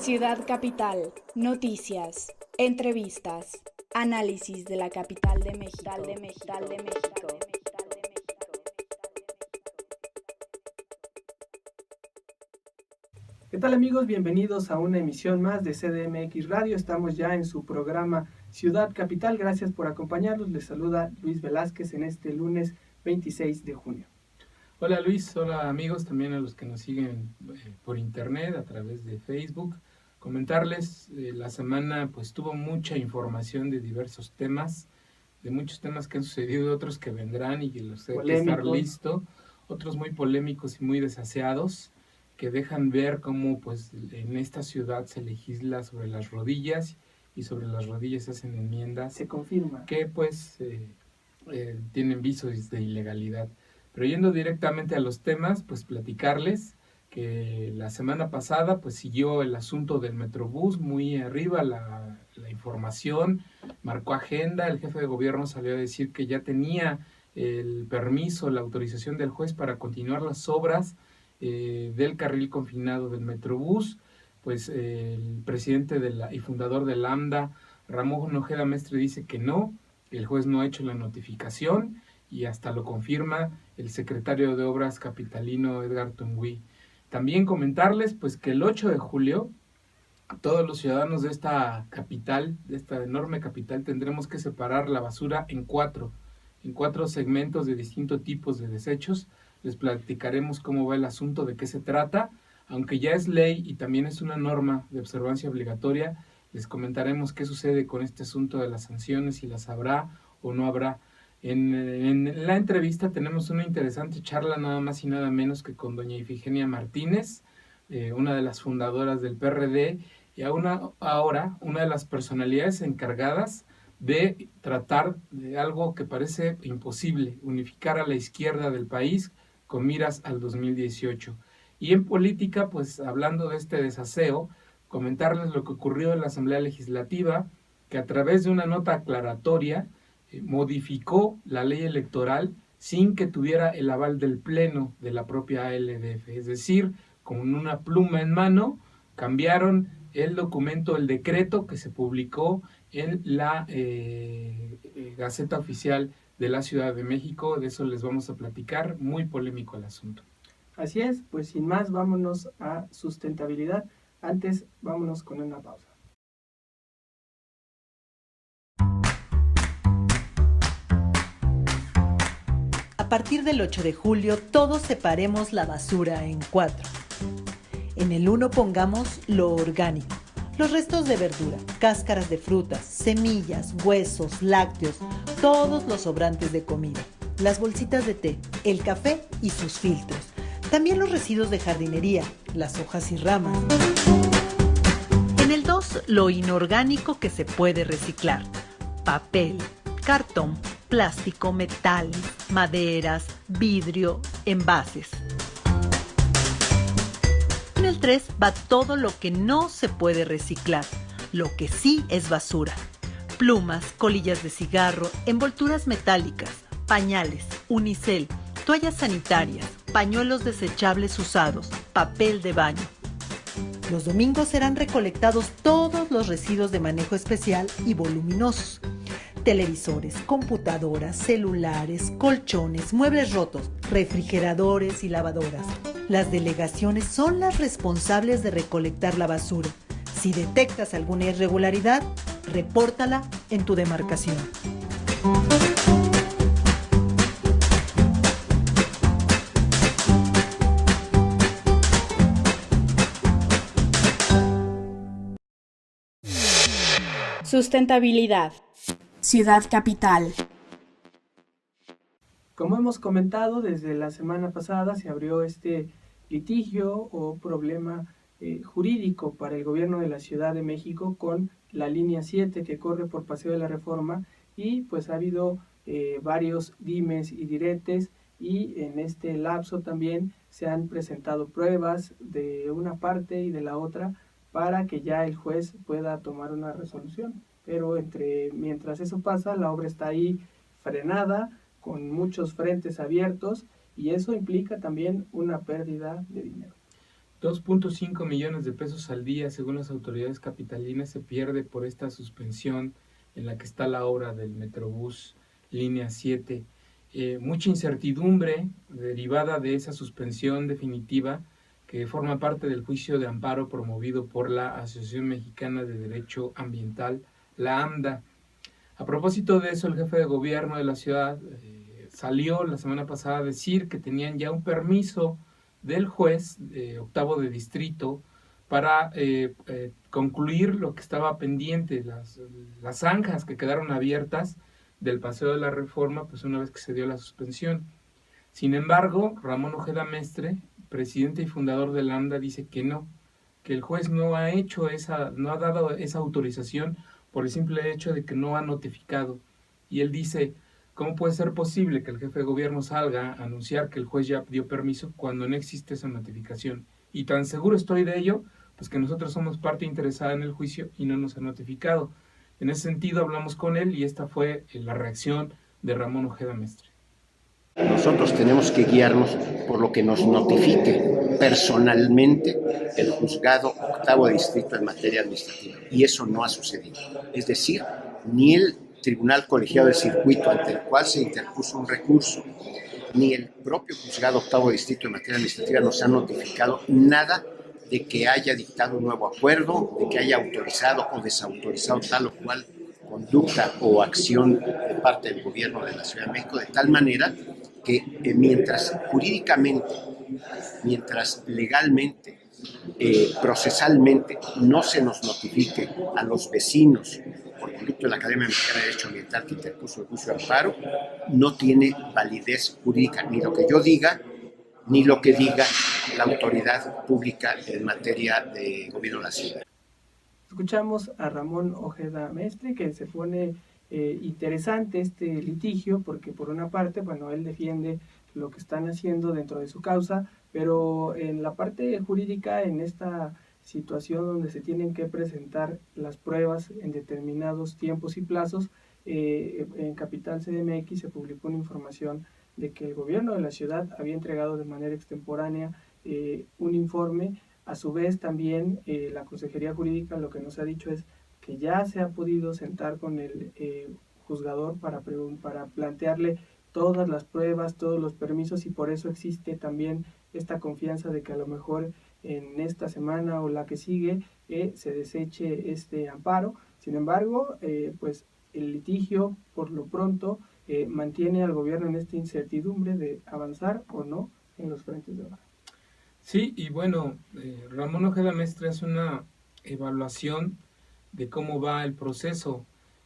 Ciudad Capital, noticias, entrevistas, análisis de la capital de México. ¿Qué tal amigos? Bienvenidos a una emisión más de CDMX Radio. Estamos ya en su programa Ciudad Capital. Gracias por acompañarnos. Les saluda Luis Velázquez en este lunes 26 de junio. Hola Luis, hola amigos, también a los que nos siguen por internet a través de Facebook. Comentarles, la semana pues tuvo mucha información de diversos temas, de muchos temas que han sucedido, otros que vendrán y que los hay que estar listo, otros muy polémicos y muy desaseados, que dejan ver cómo pues en esta ciudad se legisla sobre las rodillas y sobre las rodillas se hacen enmiendas. Se confirma. Que pues tienen visos de ilegalidad. Pero yendo directamente a los temas, pues platicarles que la semana pasada pues siguió el asunto del Metrobús muy arriba la información, marcó agenda, el jefe de gobierno salió a decir que ya tenía el permiso, la autorización del juez para continuar las obras del carril confinado del Metrobús. Pues el presidente y fundador de Lambda, Ramón Ojeda Mestre, dice que no, el juez no ha hecho la notificación y hasta lo confirma el secretario de Obras capitalino Edgar Tungui. También comentarles pues que el 8 de julio todos los ciudadanos de esta capital, de esta enorme capital, tendremos que separar la basura en cuatro segmentos de distintos tipos de desechos. Les platicaremos cómo va el asunto, de qué se trata, aunque ya es ley y también es una norma de observancia obligatoria. Les comentaremos qué sucede con este asunto de las sanciones, si las habrá o no habrá. En la entrevista tenemos una interesante charla nada más y nada menos que con doña Ifigenia Martínez, una de las fundadoras del PRD y ahora una de las personalidades encargadas de tratar de algo que parece imposible, unificar a la izquierda del país con miras al 2018. Y en política, pues hablando de este desaseo, comentarles lo que ocurrió en la Asamblea Legislativa, que a través de una nota aclaratoria modificó la ley electoral sin que tuviera el aval del Pleno de la propia ALDF. Es decir, con una pluma en mano, cambiaron el documento, el decreto que se publicó en la Gaceta Oficial de la Ciudad de México. De eso les vamos a platicar, muy polémico el asunto. Así es, pues sin más, vámonos a sustentabilidad. Antes, vámonos con una pausa. A partir del 8 de julio, todos separemos la basura en 4. En el 1 pongamos lo orgánico, los restos de verdura, cáscaras de frutas, semillas, huesos, lácteos, todos los sobrantes de comida, las bolsitas de té, el café y sus filtros, también los residuos de jardinería, las hojas y ramas. En el 2, lo inorgánico que se puede reciclar, papel, cartón, plástico, metal, maderas, vidrio, envases. En el 3 va todo lo que no se puede reciclar, lo que sí es basura. Plumas, colillas de cigarro, envolturas metálicas, pañales, unicel, toallas sanitarias, pañuelos desechables usados, papel de baño. Los domingos serán recolectados todos los residuos de manejo especial y voluminosos. Televisores, computadoras, celulares, colchones, muebles rotos, refrigeradores y lavadoras. Las delegaciones son las responsables de recolectar la basura. Si detectas alguna irregularidad, repórtala en tu demarcación. Sustentabilidad. Ciudad Capital. Como hemos comentado, desde la semana pasada se abrió este litigio o problema jurídico para el gobierno de la Ciudad de México con la línea 7 que corre por Paseo de la Reforma, y pues ha habido varios dimes y diretes, y en este lapso también se han presentado pruebas de una parte y de la otra para que ya el juez pueda tomar una resolución. Pero mientras eso pasa, la obra está ahí frenada, con muchos frentes abiertos, y eso implica también una pérdida de dinero. 2.5 millones de pesos al día, según las autoridades capitalinas, se pierde por esta suspensión en la que está la obra del Metrobús Línea 7. Mucha incertidumbre derivada de esa suspensión definitiva que forma parte del juicio de amparo promovido por la Asociación Mexicana de Derecho Ambiental, la AMDA. A propósito de eso, el jefe de gobierno de la ciudad salió la semana pasada a decir que tenían ya un permiso del juez octavo de distrito para concluir lo que estaba pendiente, las zanjas que quedaron abiertas del Paseo de la Reforma, pues una vez que se dio la suspensión. Sin embargo, Ramón Ojeda Mestre, presidente y fundador del AMDA, dice que no, que el juez no ha dado esa autorización por el simple hecho de que no ha notificado. Y él dice, ¿cómo puede ser posible que el jefe de gobierno salga a anunciar que el juez ya dio permiso cuando no existe esa notificación? Y tan seguro estoy de ello, pues que nosotros somos parte interesada en el juicio y no nos ha notificado. En ese sentido hablamos con él y esta fue la reacción de Ramón Ojeda Mestre. Nosotros tenemos que guiarnos por lo que nos notifique personalmente el juzgado octavo de distrito en materia administrativa. Y eso no ha sucedido. Es decir, ni el Tribunal Colegiado de Circuito ante el cual se interpuso un recurso, ni el propio juzgado octavo de distrito en materia administrativa nos han notificado nada de que haya dictado un nuevo acuerdo, de que haya autorizado o desautorizado tal o cual conducta o acción de parte del gobierno de la Ciudad de México, de tal manera que mientras jurídicamente, mientras legalmente, procesalmente no se nos notifique a los vecinos por conducto de la Academia Mexicana de Derecho Ambiental que interpuso el juicio de amparo, no tiene validez jurídica ni lo que yo diga, ni lo que diga la autoridad pública en materia de gobierno de la ciudad. Escuchamos a Ramón Ojeda Mestre, que se pone interesante este litigio, porque por una parte, bueno, él defiende lo que están haciendo dentro de su causa, pero en la parte jurídica, en esta situación donde se tienen que presentar las pruebas en determinados tiempos y plazos, en Capital CDMX se publicó una información de que el gobierno de la ciudad había entregado de manera extemporánea un informe. A su vez también la Consejería Jurídica lo que nos ha dicho es que ya se ha podido sentar con el juzgador para plantearle todas las pruebas, todos los permisos, y por eso existe también esta confianza de que a lo mejor en esta semana o la que sigue se deseche este amparo. Sin embargo, pues el litigio por lo pronto mantiene al gobierno en esta incertidumbre de avanzar o no en los frentes de obra. Sí, y bueno, Ramón Ojeda Mestre hace una evaluación de cómo va el proceso.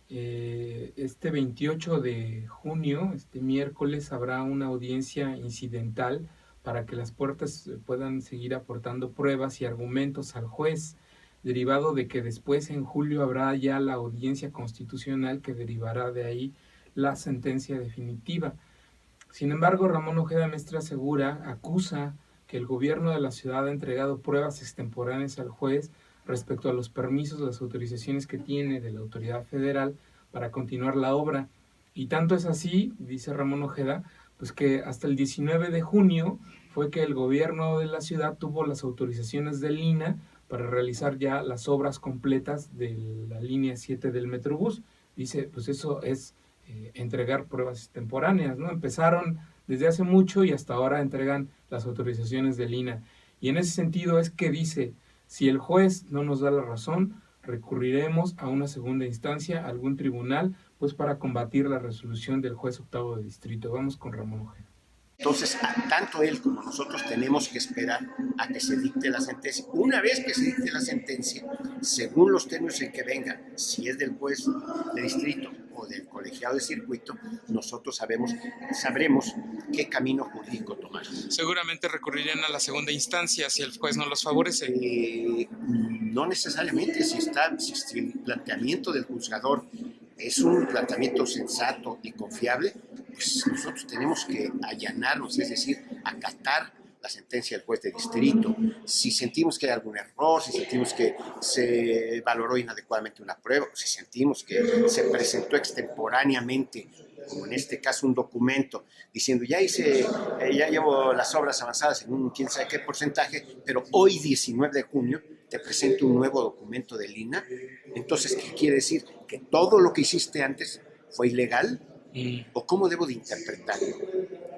Este 28 de junio, este miércoles, habrá una audiencia incidental para que las puertas puedan seguir aportando pruebas y argumentos al juez, derivado de que después en julio habrá ya la audiencia constitucional que derivará de ahí la sentencia definitiva. Sin embargo, Ramón Ojeda Mestre acusa que el gobierno de la ciudad ha entregado pruebas extemporáneas al juez respecto a los permisos, las autorizaciones que tiene de la autoridad federal para continuar la obra. Y tanto es así, dice Ramón Ojeda, pues que hasta el 19 de junio fue que el gobierno de la ciudad tuvo las autorizaciones del INA para realizar ya las obras completas de la línea 7 del Metrobús. Dice, pues eso es entregar pruebas extemporáneas, ¿no? Empezaron desde hace mucho y hasta ahora entregan las autorizaciones del INA. Y en ese sentido es que dice, si el juez no nos da la razón, recurriremos a una segunda instancia, a algún tribunal, pues para combatir la resolución del juez octavo de distrito. Vamos con Ramón Ojeda. Entonces, tanto él como nosotros tenemos que esperar a que se dicte la sentencia. Una vez que se dicte la sentencia, según los términos en que venga, si es del juez de distrito o del colegiado de circuito, nosotros sabremos qué camino jurídico tomar. Seguramente recurrirían a la segunda instancia si el juez no los favorece. No necesariamente, si el planteamiento del juzgador es un planteamiento sensato y confiable, pues nosotros tenemos que allanarnos, es decir, acatar la sentencia del juez de distrito. Si sentimos que hay algún error, si sentimos que se valoró inadecuadamente una prueba, si sentimos que se presentó extemporáneamente como en este caso un documento, diciendo ya llevo las obras avanzadas en un quién sabe qué porcentaje, pero hoy 19 de junio te presento un nuevo documento del INAH. Entonces, ¿qué quiere decir? ¿Que todo lo que hiciste antes fue ilegal? ¿O cómo debo de interpretarlo?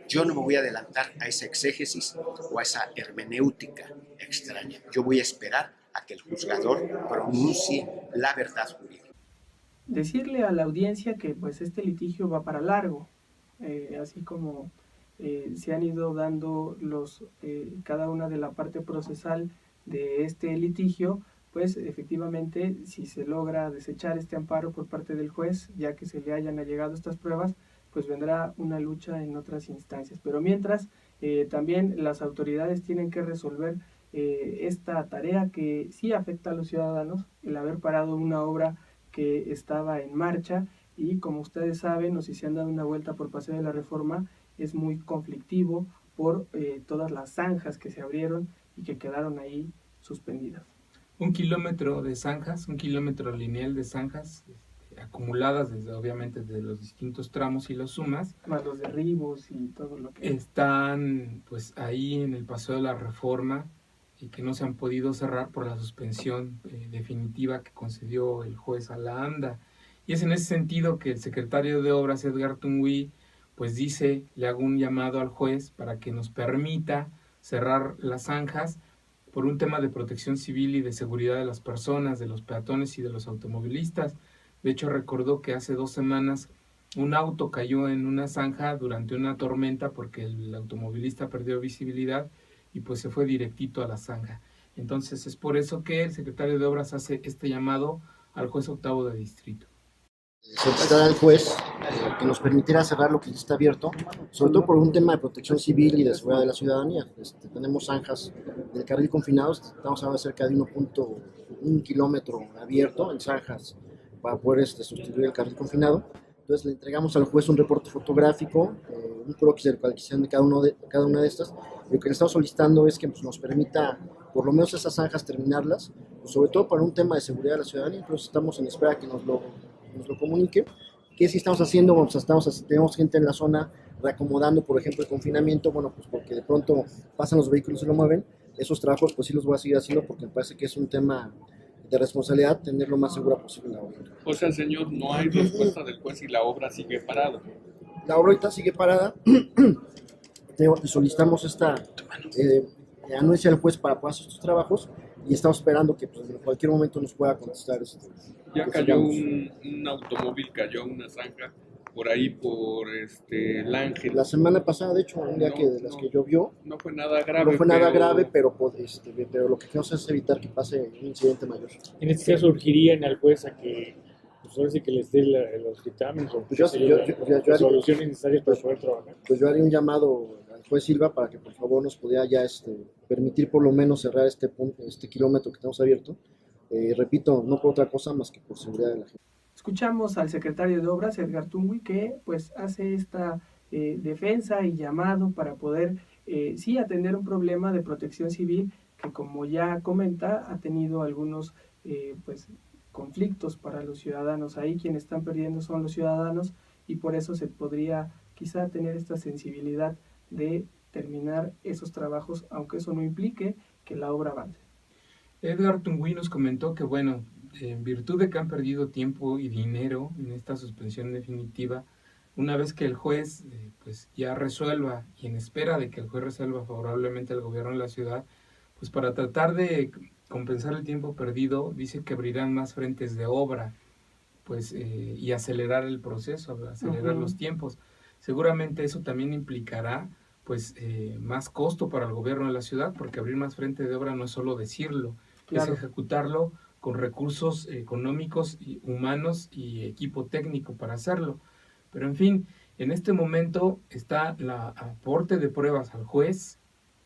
Yo no me voy a adelantar a esa exégesis o a esa hermenéutica extraña. Yo voy a esperar a que el juzgador pronuncie la verdad jurídica. Decirle a la audiencia que pues este litigio va para largo, así como se han ido dando cada una de la parte procesal de este litigio, pues efectivamente si se logra desechar este amparo por parte del juez, ya que se le hayan allegado estas pruebas, pues vendrá una lucha en otras instancias. Pero mientras, también las autoridades tienen que resolver esta tarea que sí afecta a los ciudadanos, el haber parado una obra que estaba en marcha, y como ustedes saben, o si se han dado una vuelta por Paseo de la Reforma, es muy conflictivo por todas las zanjas que se abrieron y que quedaron ahí suspendidas. 1 kilómetro de zanjas, 1 kilómetro lineal de zanjas acumuladas obviamente desde los distintos tramos, y los sumas, Más los derribos y todo lo que están pues ahí en el Paseo de la Reforma, y que no se han podido cerrar por la suspensión definitiva que concedió el juez a la AMDA. Y es en ese sentido que el secretario de Obras, Edgar Tungui, pues dice, le hago un llamado al juez para que nos permita cerrar las zanjas por un tema de protección civil y de seguridad de las personas, de los peatones y de los automovilistas. De hecho, recordó que hace 2 semanas un auto cayó en una zanja durante una tormenta porque el automovilista perdió visibilidad y pues se fue directito a la zanja. Entonces es por eso que el secretario de Obras hace este llamado al juez octavo de distrito. Solicitar al juez que nos permitiera cerrar lo que ya está abierto, sobre todo por un tema de protección civil y de seguridad de la ciudadanía. Tenemos zanjas del carril confinado, estamos hablando de cerca de 1.1 kilómetro abierto en zanjas para poder sustituir el carril confinado. Entonces le entregamos al juez un reporte fotográfico, un croquis de localización de cada una de estas. Lo que le estamos solicitando es que pues, nos permita por lo menos esas zanjas terminarlas, pues, sobre todo para un tema de seguridad de la ciudadanía. Entonces estamos en espera que nos lo comunique. ¿Qué sí estamos haciendo? Bueno, pues tenemos gente en la zona reacomodando, por ejemplo, el confinamiento, bueno, pues porque de pronto pasan los vehículos y lo mueven. Esos trabajos pues sí los voy a seguir haciendo porque me parece que es un tema de responsabilidad tener lo más segura posible la obra. O sea, señor, no hay respuesta del juez y la obra sigue parada. La obra ahorita sigue parada. Solicitamos esta anuencia al juez para poder hacer estos trabajos y estamos esperando que pues, en cualquier momento nos pueda contestar. Ya cayó un automóvil, cayó una zanja por ahí, por el Ángel. La semana pasada, de hecho, un día de las que llovió. No fue nada grave. No fue nada grave, pero lo que queremos es evitar que pase un incidente mayor. En este caso, urgirían al juez a que, pues ahora sí que les dé los dictámenes o las soluciones necesarias para poder trabajar. Pues yo haría un llamado al juez Silva para que por favor nos pudiera ya permitir por lo menos cerrar este kilómetro que tenemos abierto. Repito, no por otra cosa más que por seguridad de la gente. Escuchamos al secretario de Obras, Edgar Tungui, que pues hace esta defensa y llamado para poder sí atender un problema de protección civil que, como ya comenta, ha tenido algunos pues conflictos para los ciudadanos. Ahí quienes están perdiendo son los ciudadanos, y por eso se podría quizá tener esta sensibilidad de terminar esos trabajos, aunque eso no implique que la obra avance. Edgar Tungui nos comentó que, bueno, en virtud de que han perdido tiempo y dinero en esta suspensión definitiva, una vez que el juez pues ya resuelva, y en espera de que el juez resuelva favorablemente al gobierno de la ciudad, pues para tratar de compensar el tiempo perdido, dice que abrirán más frentes de obra, pues y acelerar el proceso, acelerar los tiempos. Seguramente eso también implicará pues más costo para el gobierno de la ciudad, porque abrir más frente de obra no es solo decirlo, claro, es ejecutarlo con recursos económicos, y humanos y equipo técnico para hacerlo. Pero en fin, en este momento está el aporte de pruebas al juez,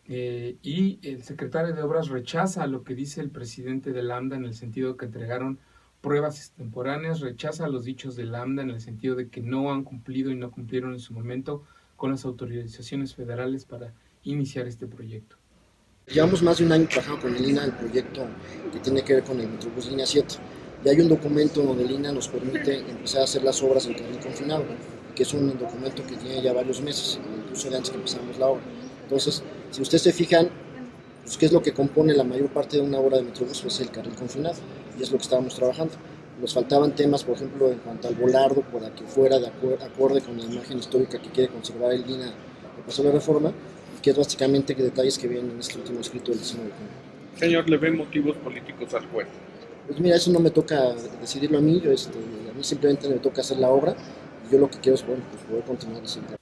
y el secretario de Obras rechaza lo que dice el presidente de la AMDA en el sentido de que entregaron pruebas extemporáneas, rechaza los dichos de la AMDA en el sentido de que no han cumplido y no cumplieron en su momento con las autorizaciones federales para iniciar este proyecto. Llevamos más de un año trabajando con el INAH el proyecto que tiene que ver con el Metrobús Línea 7. Y hay un documento donde el INAH nos permite empezar a hacer las obras en carril confinado. que es un documento que tiene ya varios meses, incluso de antes que empezamos la obra. Entonces, si ustedes se fijan, pues, ¿qué es lo que compone la mayor parte de una obra de Metrobús? Pues el carril confinado, y es lo que estábamos trabajando. Nos faltaban temas, por ejemplo, en cuanto al volardo, para que fuera de acorde con la imagen histórica que quiere conservar el DINA que pasó la reforma, que es básicamente detalles que vienen en este último escrito del 19 de junio. Señor, ¿le ve motivos políticos al juez? Pues mira, eso no me toca decidirlo a mí, a mí simplemente me toca hacer la obra, y yo lo que quiero es, bueno, pues poder continuar haciendo.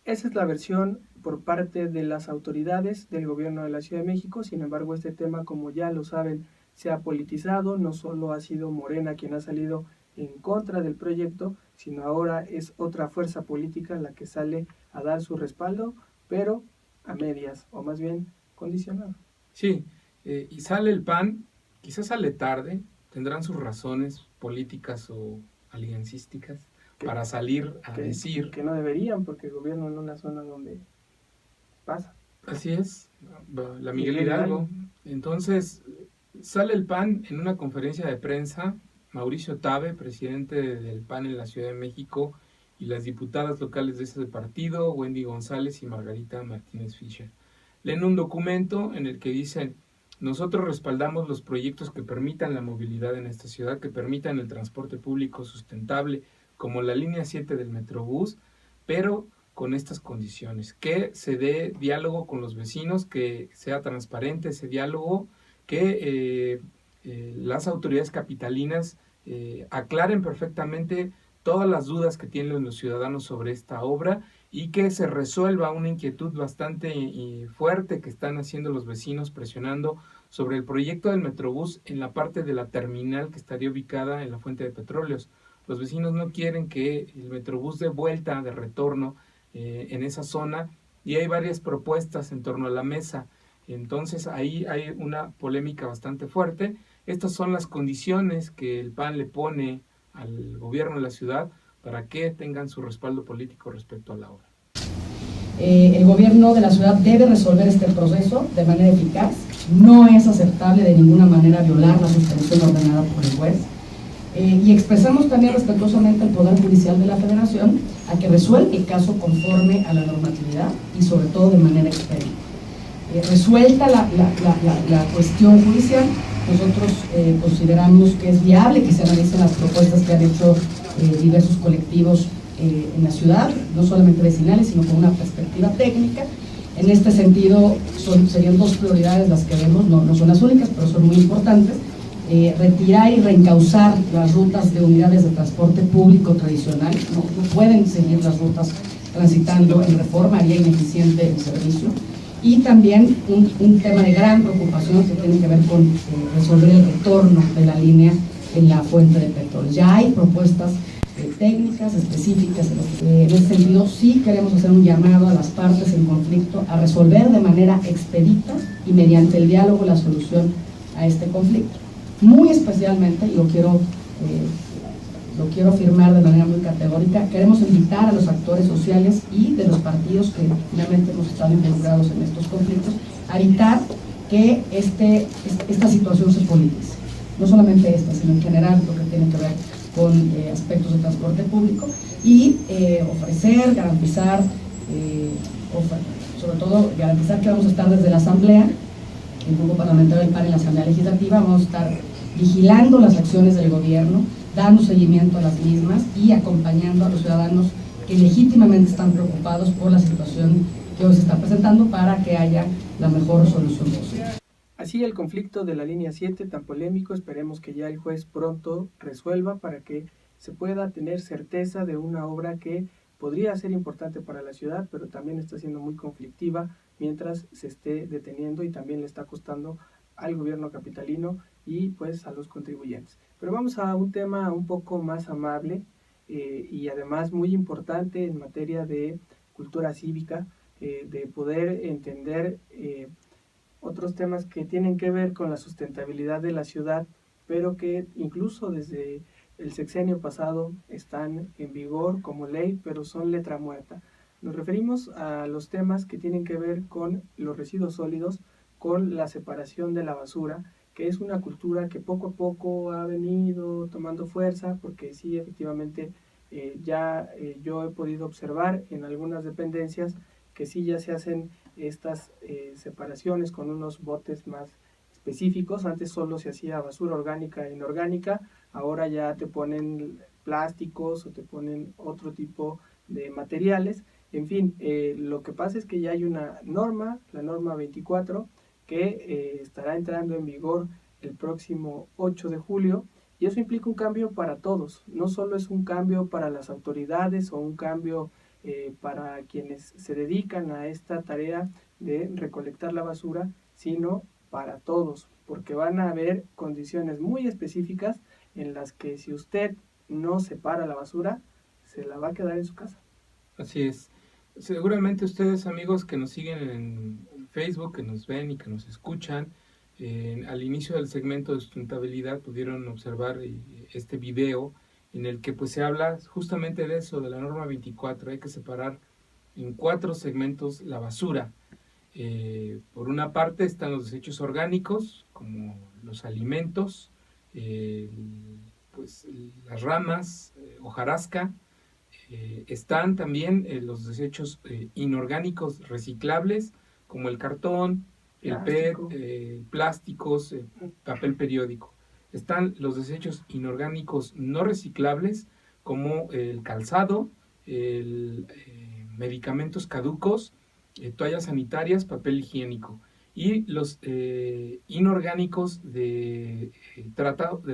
Esa es la versión por parte de las autoridades del gobierno de la Ciudad de México. Sin embargo, este tema, como ya lo saben, se ha politizado. No solo ha sido Morena quien ha salido en contra del proyecto, sino ahora es otra fuerza política la que sale a dar su respaldo, pero a medias, o más bien condicionado. Sí, y sale el PAN, quizás sale tarde, tendrán sus razones políticas o aliancísticas para salir a decir... Que no deberían, porque gobiernan en una zona donde pasa. Así es, la Miguel Hidalgo. Entonces, sale el PAN en una conferencia de prensa, Mauricio Tabe, presidente del PAN en la Ciudad de México, y las diputadas locales de ese partido, Wendy González y Margarita Martínez Fischer. Leen un documento en el que dicen: nosotros respaldamos los proyectos que permitan la movilidad en esta ciudad, que permitan el transporte público sustentable, como la línea 7 del Metrobús, pero con estas condiciones, que se dé diálogo con los vecinos, que sea transparente ese diálogo, que las autoridades capitalinas aclaren perfectamente todas las dudas que tienen los ciudadanos sobre esta obra y que se resuelva una inquietud bastante fuerte que están haciendo los vecinos, presionando sobre el proyecto del Metrobús en la parte de la terminal que estaría ubicada en la fuente de petróleos. Los vecinos no quieren que el Metrobús dé vuelta, de retorno en esa zona, y hay varias propuestas en torno a la mesa. Entonces ahí hay una polémica bastante fuerte. Estas son las condiciones que el PAN le pone al gobierno de la ciudad para que tengan su respaldo político respecto a la obra. El gobierno de la ciudad debe resolver este proceso de manera eficaz. No es aceptable de ninguna manera violar la suspensión ordenada por el juez. Y expresamos también respetuosamente al Poder Judicial de la Federación a que resuelva el caso conforme a la normatividad y sobre todo de manera expedita. Resuelta la cuestión judicial, nosotros consideramos que es viable que se analicen las propuestas que han hecho diversos colectivos en la ciudad, no solamente vecinales, sino con una perspectiva técnica. En este sentido, serían dos prioridades las que vemos, no son las únicas, pero son muy importantes. Retirar y reencauzar las rutas de unidades de transporte público tradicional. No pueden seguir las rutas transitando en Reforma, haría ineficiente el servicio. Y también un tema de gran preocupación que tiene que ver con resolver el retorno de la línea en la fuente de petróleo. Ya hay propuestas técnicas específicas. En ese sentido, sí queremos hacer un llamado a las partes en conflicto a resolver de manera expedita y mediante el diálogo la solución a este conflicto. Muy especialmente, y lo quiero afirmar de manera muy categórica, queremos invitar a los actores sociales y de los partidos que finalmente hemos estado involucrados en estos conflictos a evitar que esta situación se politice. No solamente esta, sino en general lo que tiene que ver con aspectos de transporte público y ofrecer, garantizar, sobre todo garantizar que vamos a estar desde la Asamblea, el Grupo Parlamentario del PAN en la Asamblea Legislativa, vamos a estar vigilando las acciones del gobierno, dando seguimiento a las mismas y acompañando a los ciudadanos que legítimamente están preocupados por la situación que hoy se está presentando para que haya la mejor solución posible. Así el conflicto de la línea 7 tan polémico, esperemos que ya el juez pronto resuelva para que se pueda tener certeza de una obra que podría ser importante para la ciudad, pero también está siendo muy conflictiva mientras se esté deteniendo y también le está costando al gobierno capitalino y pues a los contribuyentes. Pero vamos a un tema un poco más amable y además muy importante en materia de cultura cívica, de poder entender otros temas que tienen que ver con la sustentabilidad de la ciudad, pero que incluso desde el sexenio pasado están en vigor como ley, pero son letra muerta. Nos referimos a los temas que tienen que ver con los residuos sólidos, con la separación de la basura, que es una cultura que poco a poco ha venido tomando fuerza, porque sí, efectivamente, yo he podido observar en algunas dependencias que sí ya se hacen estas separaciones con unos botes más específicos. Antes solo se hacía basura orgánica e inorgánica, ahora ya te ponen plásticos o te ponen otro tipo de materiales. En fin, lo que pasa es que ya hay una norma, la norma 24, que estará entrando en vigor el próximo 8 de julio, y eso implica un cambio para todos. No solo es un cambio para las autoridades o un cambio para quienes se dedican a esta tarea de recolectar la basura, sino para todos, porque van a haber condiciones muy específicas en las que si usted no separa la basura, se la va a quedar en su casa. Así es. Seguramente ustedes, amigos que nos siguen en Facebook, que nos ven y que nos escuchan, al inicio del segmento de sustentabilidad pudieron observar este video en el que pues se habla justamente de eso, de la norma 24. Hay que separar en 4 segmentos la basura. Por una parte están los desechos orgánicos, como los alimentos, pues las ramas, hojarasca. Están también los desechos inorgánicos reciclables, como el cartón, el PET, plásticos, papel periódico. Están los desechos inorgánicos no reciclables, como el calzado, medicamentos caducos, toallas sanitarias, papel higiénico. Y los inorgánicos de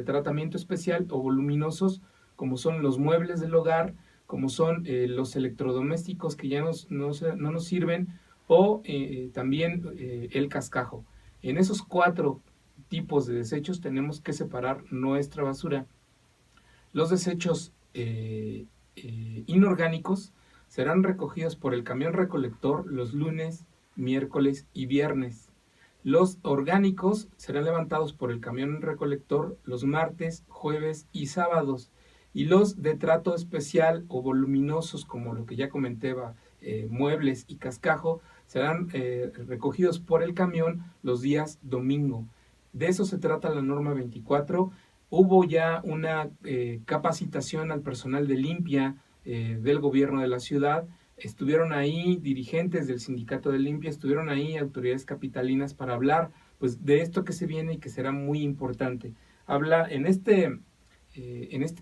tratamiento especial o voluminosos, como son los muebles del hogar, como son los electrodomésticos que ya no nos sirven, o también el cascajo. En esos 4 tipos de desechos tenemos que separar nuestra basura. Los desechos inorgánicos serán recogidos por el camión recolector los lunes, miércoles y viernes. Los orgánicos serán levantados por el camión recolector los martes, jueves y sábados. Y los de trato especial o voluminosos, como lo que ya comentaba, muebles y cascajo, serán recogidos por el camión los días domingo. De eso se trata la norma 24. Hubo ya una capacitación al personal de limpia del gobierno de la ciudad. Estuvieron ahí dirigentes del sindicato de limpia, estuvieron ahí autoridades capitalinas para hablar pues de esto que se viene y que será muy importante. Habla en este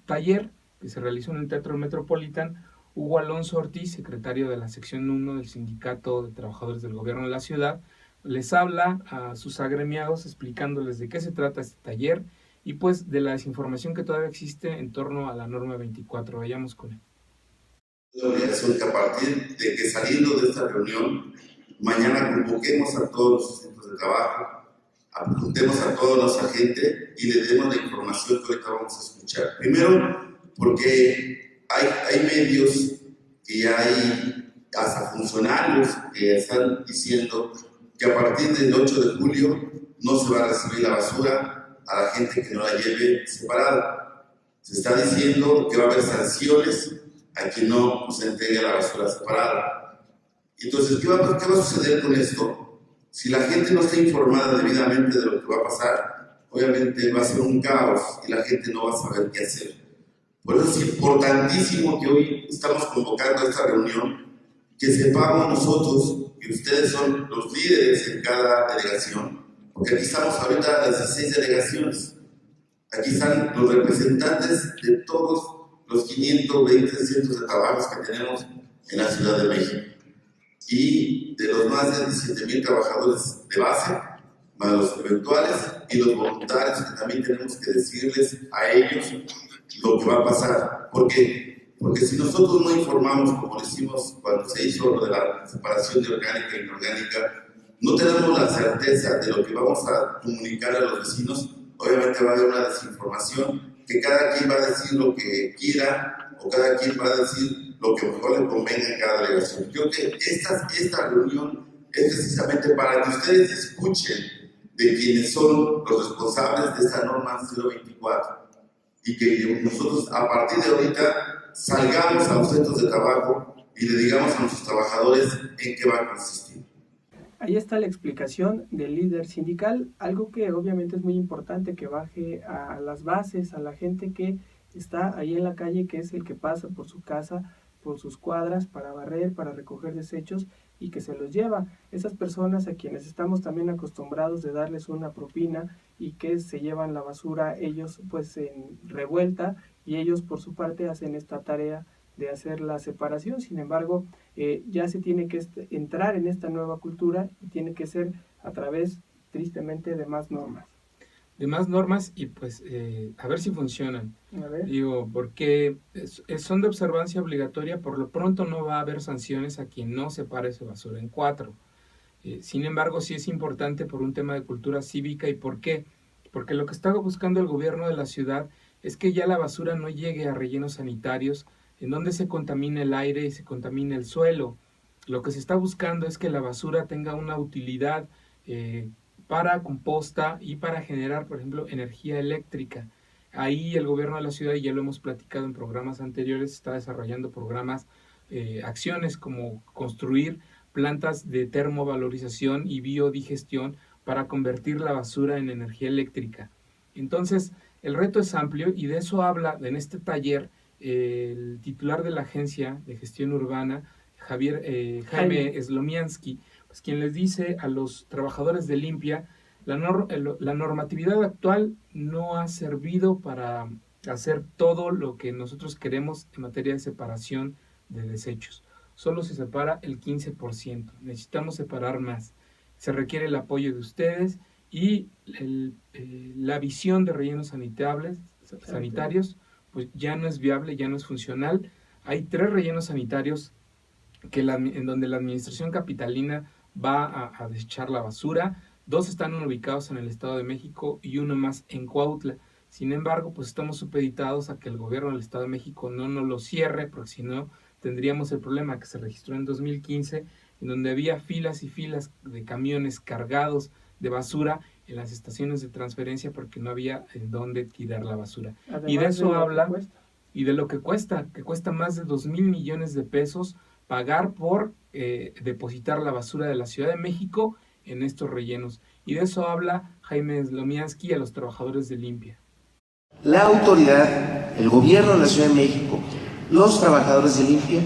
taller que se realizó en el Teatro Metropolitan, Hugo Alonso Ortiz, secretario de la sección 1 del Sindicato de Trabajadores del Gobierno de la Ciudad, les habla a sus agremiados explicándoles de qué se trata este taller y pues de la desinformación que todavía existe en torno a la norma 24. Vayamos con él. La obligación que a partir de que saliendo de esta reunión, mañana convoquemos a todos los centros de trabajo, apuntemos a toda nuestra gente y le demos la información que ahorita vamos a escuchar. Primero, porque hay medios y hay hasta funcionarios que están diciendo que a partir del 8 de julio no se va a recibir la basura a la gente que no la lleve separada. Se está diciendo que va a haber sanciones a quien no se entregue la basura separada. Entonces, ¿qué va a suceder con esto? Si la gente no está informada debidamente de lo que va a pasar, obviamente va a ser un caos y la gente no va a saber qué hacer. Por eso es importantísimo que hoy estamos convocando a esta reunión, que sepamos nosotros que ustedes son los líderes en cada delegación, porque aquí estamos ahorita 16 delegaciones. Aquí están los representantes de todos los 520 centros de trabajo que tenemos en la Ciudad de México y de los más de 17,000 trabajadores de base, más los eventuales y los voluntarios, que también tenemos que decirles a ellos lo que va a pasar. Porque si nosotros no informamos, como lo hicimos cuando se hizo lo de la separación de orgánica e inorgánica, no tenemos la certeza de lo que vamos a comunicar a los vecinos, obviamente va a haber una desinformación, que cada quien va a decir lo que quiera o cada quien va a decir lo que mejor le convenga en cada delegación. Creo que esta reunión es precisamente para que ustedes escuchen de quienes son los responsables de esta norma 024 y que nosotros a partir de ahorita salgamos a los centros de trabajo y le digamos a nuestros trabajadores en qué va a consistir. Ahí está la explicación del líder sindical, algo que obviamente es muy importante que baje a las bases, a la gente que está ahí en la calle, que es el que pasa por su casa, por sus cuadras, para barrer, para recoger desechos y que se los lleva. Esas personas a quienes estamos también acostumbrados de darles una propina y que se llevan la basura ellos pues en revuelta, y ellos por su parte hacen esta tarea de hacer la separación. Sin embargo, ya se tiene que entrar en esta nueva cultura y tiene que ser a través, tristemente, de más normas. De más normas y pues a ver si funcionan. A ver. Digo, porque son de observancia obligatoria, por lo pronto no va a haber sanciones a quien no separe su basura en 4. Sin embargo, sí es importante por un tema de cultura cívica. ¿Y por qué? Porque lo que está buscando el gobierno de la ciudad es que ya la basura no llegue a rellenos sanitarios en donde se contamina el aire y se contamina el suelo. Lo que se está buscando es que la basura tenga una utilidad para composta y para generar, por ejemplo, energía eléctrica. Ahí el gobierno de la ciudad, y ya lo hemos platicado en programas anteriores, está desarrollando programas, acciones como construir plantas de termovalorización y biodigestión para convertir la basura en energía eléctrica. Entonces, el reto es amplio y de eso habla en este taller el titular de la Agencia de Gestión Urbana, Jaime Slomiansky, pues quien les dice a los trabajadores de Limpia, la normatividad actual no ha servido para hacer todo lo que nosotros queremos en materia de separación de desechos. Solo se separa el 15%. Necesitamos separar más. Se requiere el apoyo de ustedes y la visión de rellenos sanitarios pues ya no es viable, ya no es funcional. Hay 3 rellenos sanitarios en donde la administración capitalina va a desechar la basura. 2 están ubicados en el Estado de México y 1 más en Cuautla. Sin embargo, pues estamos supeditados a que el gobierno del Estado de México no nos lo cierre, porque si no tendríamos el problema que se registró en 2015, en donde había filas y filas de camiones cargados de basura en las estaciones de transferencia porque no había en dónde tirar la basura. Además, y de eso habla, y de lo que cuesta más de 2,000 millones de pesos pagar por depositar la basura de la Ciudad de México en estos rellenos. Y de eso habla Jaime Slomiansky a los trabajadores de Limpia. La autoridad, el gobierno de la Ciudad de México, los trabajadores de Limpia,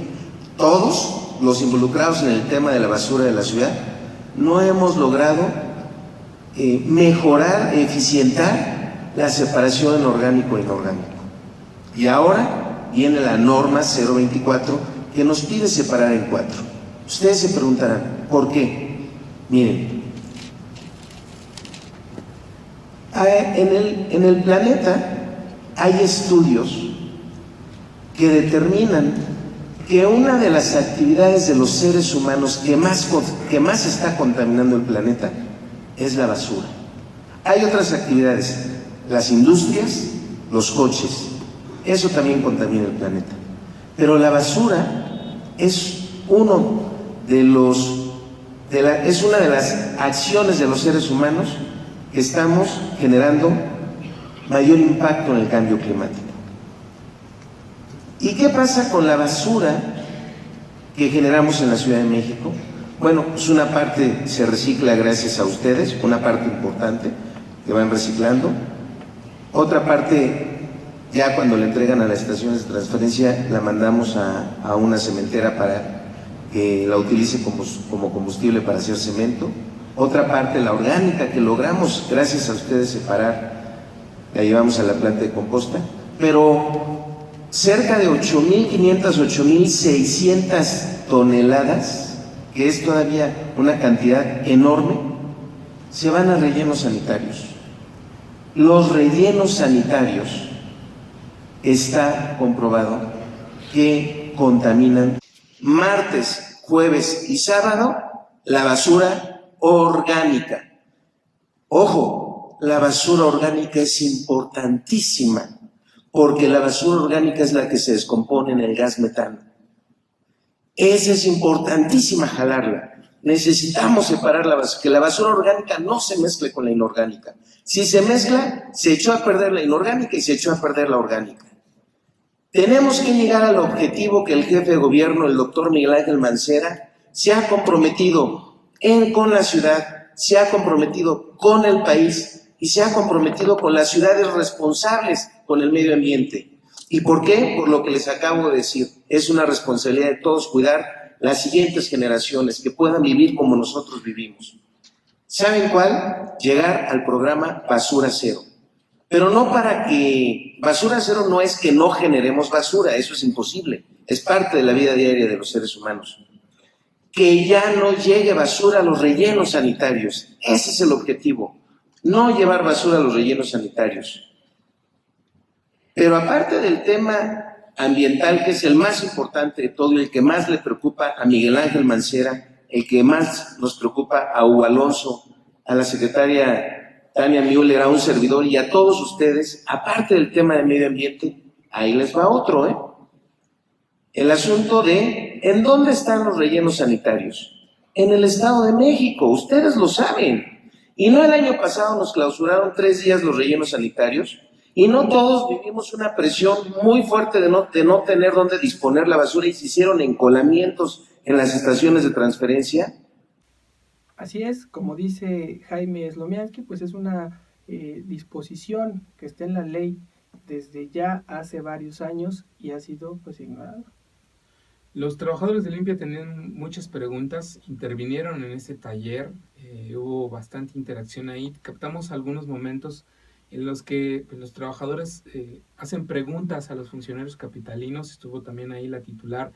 todos los involucrados en el tema de la basura de la ciudad, no hemos logrado mejorar, eficientar la separación en orgánico e inorgánico. Y ahora viene la norma 024 que nos pide separar en 4. Ustedes se preguntarán, ¿por qué? Miren, en el planeta hay estudios que determinan que una de las actividades de los seres humanos que más está contaminando el planeta es la basura. Hay otras actividades, las industrias, los coches, eso también contamina el planeta. Pero la basura es una de las acciones de los seres humanos que estamos generando mayor impacto en el cambio climático. ¿Y qué pasa con la basura que generamos en la Ciudad de México? Bueno, pues una parte se recicla gracias a ustedes, una parte importante que van reciclando. Otra parte, ya cuando la entregan a las estaciones de transferencia, la mandamos a una cementera para que la utilice como combustible para hacer cemento. Otra parte, la orgánica, que logramos gracias a ustedes separar, la llevamos a la planta de composta. Pero cerca de 8.500, 8.600 toneladas, que es todavía una cantidad enorme, se van a rellenos sanitarios. Los rellenos sanitarios está comprobado que contaminan. Martes, jueves y sábado, la basura orgánica. Ojo, la basura orgánica es importantísima, porque la basura orgánica es la que se descompone en el gas metano. Esa es importantísima jalarla. Necesitamos separar la basura, que la basura orgánica no se mezcle con la inorgánica. Si se mezcla, se echó a perder la inorgánica y se echó a perder la orgánica. Tenemos que llegar al objetivo que el jefe de gobierno, el doctor Miguel Ángel Mancera, se ha comprometido con la ciudad, se ha comprometido con el país y se ha comprometido con las ciudades responsables con el medio ambiente. ¿Y por qué? Por lo que les acabo de decir. Es una responsabilidad de todos cuidar las siguientes generaciones que puedan vivir como nosotros vivimos. ¿Saben cuál? Llegar al programa Basura Cero. Pero no para que... Basura Cero no es que no generemos basura, eso es imposible. Es parte de la vida diaria de los seres humanos. Que ya no llegue basura a los rellenos sanitarios. Ese es el objetivo. No llevar basura a los rellenos sanitarios. Pero aparte del tema ambiental, que es el más importante de todo y el que más le preocupa a Miguel Ángel Mancera, el que más nos preocupa a Hugo Alonso, a la secretaria Tania Müller, a un servidor y a todos ustedes, aparte del tema de medio ambiente, ahí les va otro, el asunto de ¿en dónde están los rellenos sanitarios? En el Estado de México, ustedes lo saben. Y no el año pasado nos clausuraron 3 días los rellenos sanitarios. Y no todos vivimos una presión muy fuerte de no tener dónde disponer la basura y se hicieron encolamientos en las estaciones de transferencia. Así es, como dice Jaime Slomiansky, pues es una disposición que está en la ley desde ya hace varios años y ha sido pues ignorado. Los trabajadores de Limpia tenían muchas preguntas, intervinieron en este taller, hubo bastante interacción ahí, captamos algunos momentos en los que los trabajadores hacen preguntas a los funcionarios capitalinos. Estuvo también ahí la titular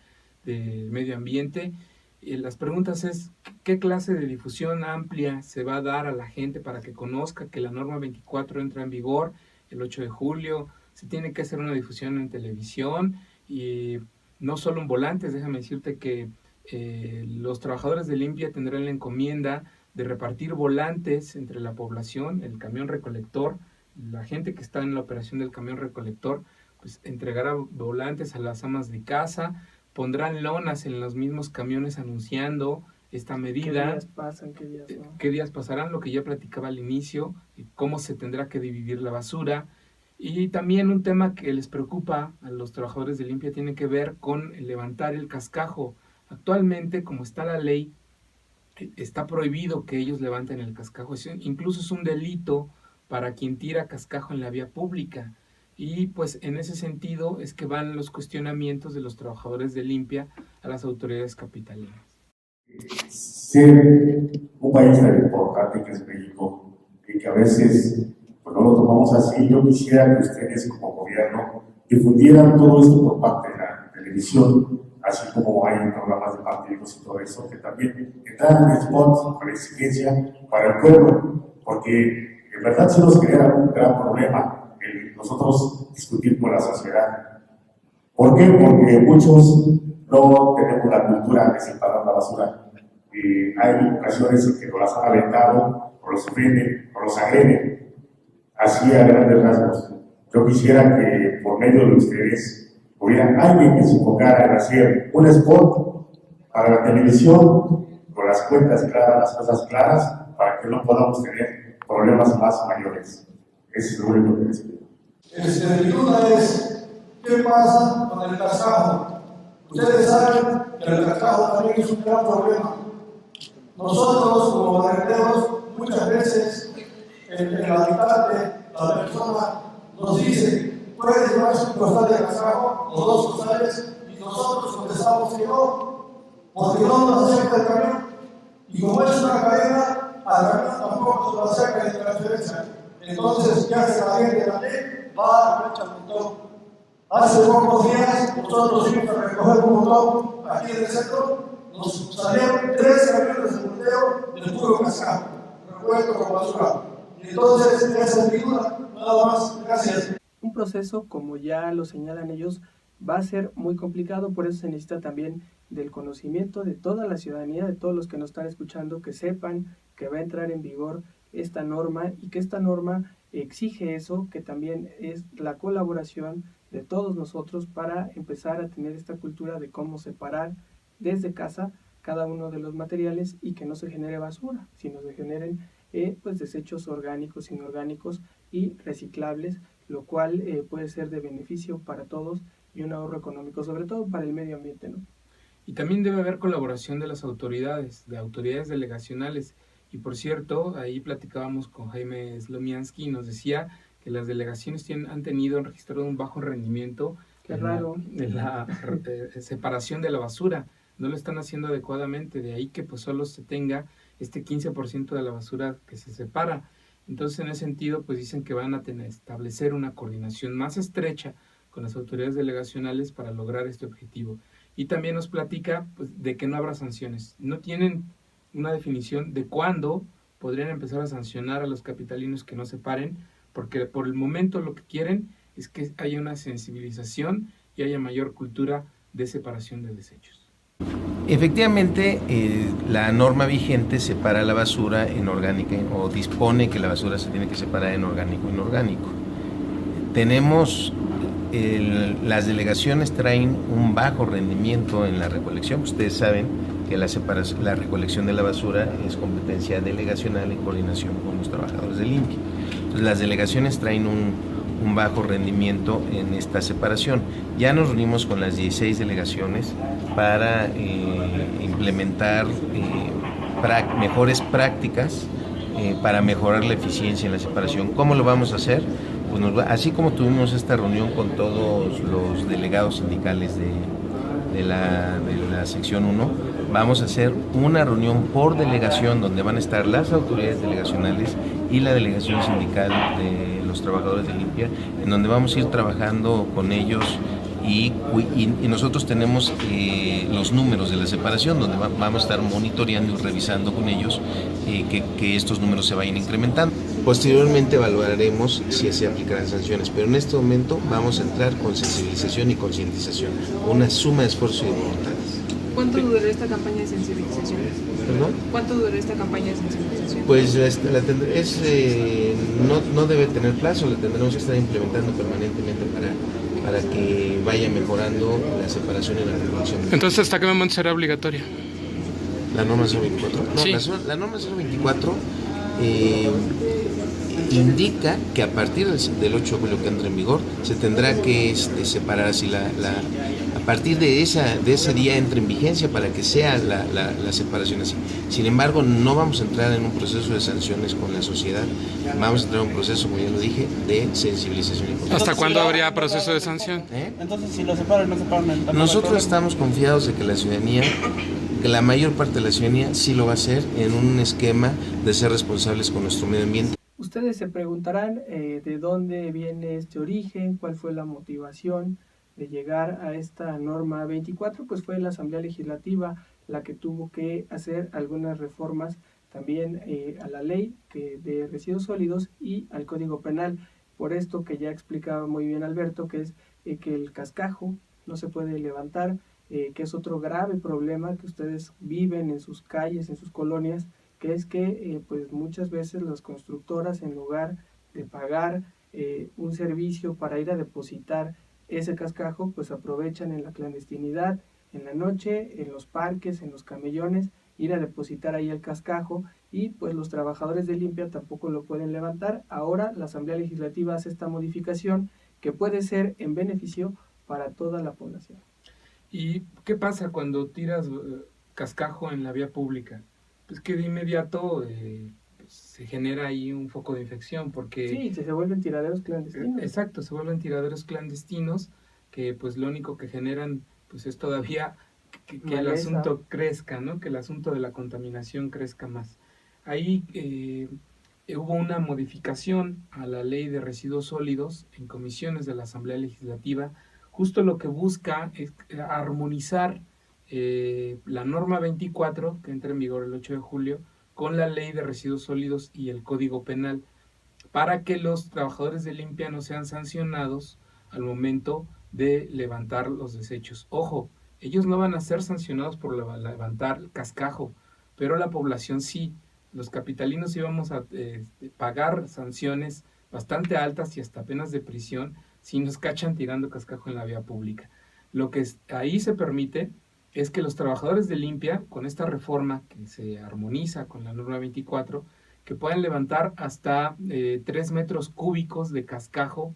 de Medio Ambiente. Las preguntas es, ¿qué clase de difusión amplia se va a dar a la gente para que conozca que la norma 24 entra en vigor el 8 de julio? Se tiene que hacer una difusión en televisión y no solo en volantes. Déjame decirte que los trabajadores de Limpia tendrán la encomienda de repartir volantes entre la población, el camión recolector. La gente que está en la operación del camión recolector pues entregará volantes a las amas de casa, pondrán lonas en los mismos camiones anunciando esta medida. ¿Qué días pasan? ¿Qué días no? ¿Qué días pasarán? Lo que ya platicaba al inicio, cómo se tendrá que dividir la basura. Y también un tema que les preocupa a los trabajadores de Limpia tiene que ver con levantar el cascajo. Actualmente, como está la ley, está prohibido que ellos levanten el cascajo. Incluso es un delito para quien tira cascajo en la vía pública. Y pues en ese sentido es que van los cuestionamientos de los trabajadores de Limpia a las autoridades capitalinas. Ser un país tan importante que es México, y que a veces pues, no lo tomamos así, yo quisiera que ustedes como gobierno difundieran todo esto por parte de la televisión, así como hay programas de partidos y todo eso, que también entraran en spots con exigencia para el pueblo, porque en verdad sí nos genera un gran problema el nosotros discutir con la sociedad. ¿Por qué? Porque muchos no tenemos la cultura de separar la basura. Hay ocasiones en que nos las han aventado, o los ofenden, o los agreden. Así a grandes rasgos. Yo quisiera que por medio de ustedes hubiera alguien que se enfocara en hacer un spot para la televisión, con las cuentas claras, las cosas claras, para que no podamos tener problemas más mayores. Eso es lo único que les pido. Mi duda es, ¿qué pasa con el cascajo? Ustedes saben que el cascajo también es un gran problema. Nosotros, como barrenderos, muchas veces el habitante, la persona, nos dice, puede llevarse un costal de cascajo o 2 costales, y nosotros contestamos que no, porque no nos acerca el camión. Y como es una cadena, al camión tampoco se lo acerca de transferencia. Entonces, ya se la gente también va a echar un montón. Hace pocos días, nosotros fuimos a recoger un montón aquí en el centro, nos salieron 3 camiones de volteo de puro cascajo, revuelto con basura. Y entonces, esa es mi duda, nada más, gracias. Un proceso, como ya lo señalan ellos, va a ser muy complicado, por eso se necesita también del conocimiento de toda la ciudadanía, de todos los que nos están escuchando, que sepan que va a entrar en vigor esta norma y que esta norma exige eso, que también es la colaboración de todos nosotros para empezar a tener esta cultura de cómo separar desde casa cada uno de los materiales y que no se genere basura, sino se generen pues desechos orgánicos, inorgánicos y reciclables, lo cual puede ser de beneficio para todos y un ahorro económico, sobre todo para el medio ambiente, ¿no? Y también debe haber colaboración de las autoridades, de autoridades delegacionales. Y por cierto, ahí platicábamos con Jaime Slomiansky y nos decía que las delegaciones han registrado un bajo rendimiento en la separación de la basura. No lo están haciendo adecuadamente, de ahí que pues solo se tenga este 15% de la basura que se separa. Entonces, en ese sentido, pues dicen que van a establecer una coordinación más estrecha con las autoridades delegacionales para lograr este objetivo. Y también nos platica pues, de que no habrá sanciones. No tienen una definición de cuándo podrían empezar a sancionar a los capitalinos que no se paren, porque por el momento lo que quieren es que haya una sensibilización y haya mayor cultura de separación de desechos. Efectivamente, la norma vigente separa la basura en orgánica o dispone que la basura se tiene que separar en orgánico e inorgánico. Tenemos, las delegaciones traen un bajo rendimiento en la recolección. Ustedes saben que la recolección de la basura es competencia delegacional en coordinación con los trabajadores de limpia. Entonces, las delegaciones traen un bajo rendimiento en esta separación. Ya nos reunimos con las 16 delegaciones para implementar mejores prácticas para mejorar la eficiencia en la separación. ¿Cómo lo vamos a hacer? Pues así como tuvimos esta reunión con todos los delegados sindicales de la sección 1, vamos a hacer una reunión por delegación donde van a estar las autoridades delegacionales y la delegación sindical de los trabajadores de limpia, en donde vamos a ir trabajando con ellos y nosotros tenemos los números de la separación, donde vamos a estar monitoreando y revisando con ellos que estos números se vayan incrementando. Posteriormente evaluaremos si se aplicarán sanciones, pero en este momento vamos a entrar con sensibilización y concientización, una suma de esfuerzo y de voluntades. ¿Cuánto durará esta campaña de sensibilización? ¿Perdón? ¿Cuánto durará esta campaña de sensibilización? Pues no debe tener plazo, la tendremos que estar implementando permanentemente para que vaya mejorando la separación y la recolección. Entonces, ¿hasta qué momento será obligatoria? ¿La norma 024? No, sí. La norma 024 indica que a partir del 8 de julio que entra en vigor se tendrá que separar así a partir de ese día entra en vigencia para que sea la separación así. Sin embargo, no vamos a entrar en un proceso de sanciones con la sociedad, vamos a entrar en un proceso, como ya lo dije, de sensibilización. ¿Hasta cuándo habría proceso de sanción? Entonces, si lo separan, no separan. Nosotros estamos confiados de que la ciudadanía, que la mayor parte de la ciudadanía sí lo va a hacer en un esquema de ser responsables con nuestro medio ambiente. Ustedes se preguntarán de dónde viene este origen, cuál fue la motivación de llegar a esta norma 24, pues fue la Asamblea Legislativa la que tuvo que hacer algunas reformas también a la ley de residuos sólidos y al Código Penal. Por esto que ya explicaba muy bien Alberto, que es que el cascajo no se puede levantar, que es otro grave problema que ustedes viven en sus calles, en sus colonias, que es que pues muchas veces las constructoras, en lugar de pagar un servicio para ir a depositar ese cascajo, pues aprovechan en la clandestinidad, en la noche, en los parques, en los camellones, ir a depositar ahí el cascajo, y pues los trabajadores de limpia tampoco lo pueden levantar. Ahora la Asamblea Legislativa hace esta modificación que puede ser en beneficio para toda la población. ¿Y qué pasa cuando tiras cascajo en la vía pública? Pues que de inmediato se genera ahí un foco de infección, porque... Sí, se vuelven tiraderos clandestinos. Exacto, se vuelven tiraderos clandestinos que pues lo único que generan pues es todavía que el asunto crezca, ¿no? Que el asunto de la contaminación crezca más. Ahí hubo una modificación a la ley de residuos sólidos en comisiones de la Asamblea Legislativa. Justo lo que busca es armonizar la norma 24, que entra en vigor el 8 de julio, con la ley de residuos sólidos y el Código Penal, para que los trabajadores de limpia no sean sancionados al momento de levantar los desechos. Ojo, ellos no van a ser sancionados por levantar el cascajo, pero la población sí. Los capitalinos íbamos a pagar sanciones bastante altas y hasta penas de prisión si nos cachan tirando cascajo en la vía pública. Lo que ahí se permite es que los trabajadores de limpia, con esta reforma que se armoniza con la norma 24, que puedan levantar hasta 3 metros cúbicos de cascajo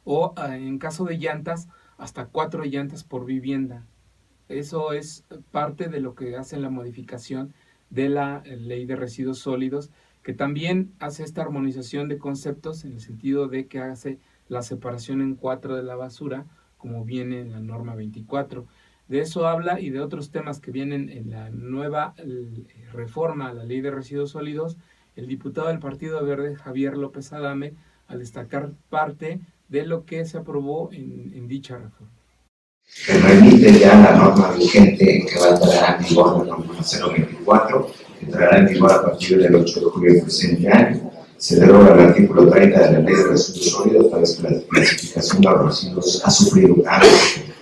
o en caso de llantas, hasta 4 llantas por vivienda. Eso es parte de lo que hace la modificación de la ley de residuos sólidos, que también hace esta armonización de conceptos en el sentido de que hace la separación en 4 de la basura, como viene en la norma 24. De eso habla y de otros temas que vienen en la nueva reforma a la Ley de Residuos Sólidos, el diputado del Partido Verde, Javier López Adame, al destacar parte de lo que se aprobó en dicha reforma. Que remite ya la norma vigente que va a entrar en vigor, la norma 024, que entrará en vigor a partir del 8 de julio del presente año. Se deroga el artículo 30 de la Ley de Residuos Sólidos, toda vez que la clasificación de los residuos ha sufrido un cambio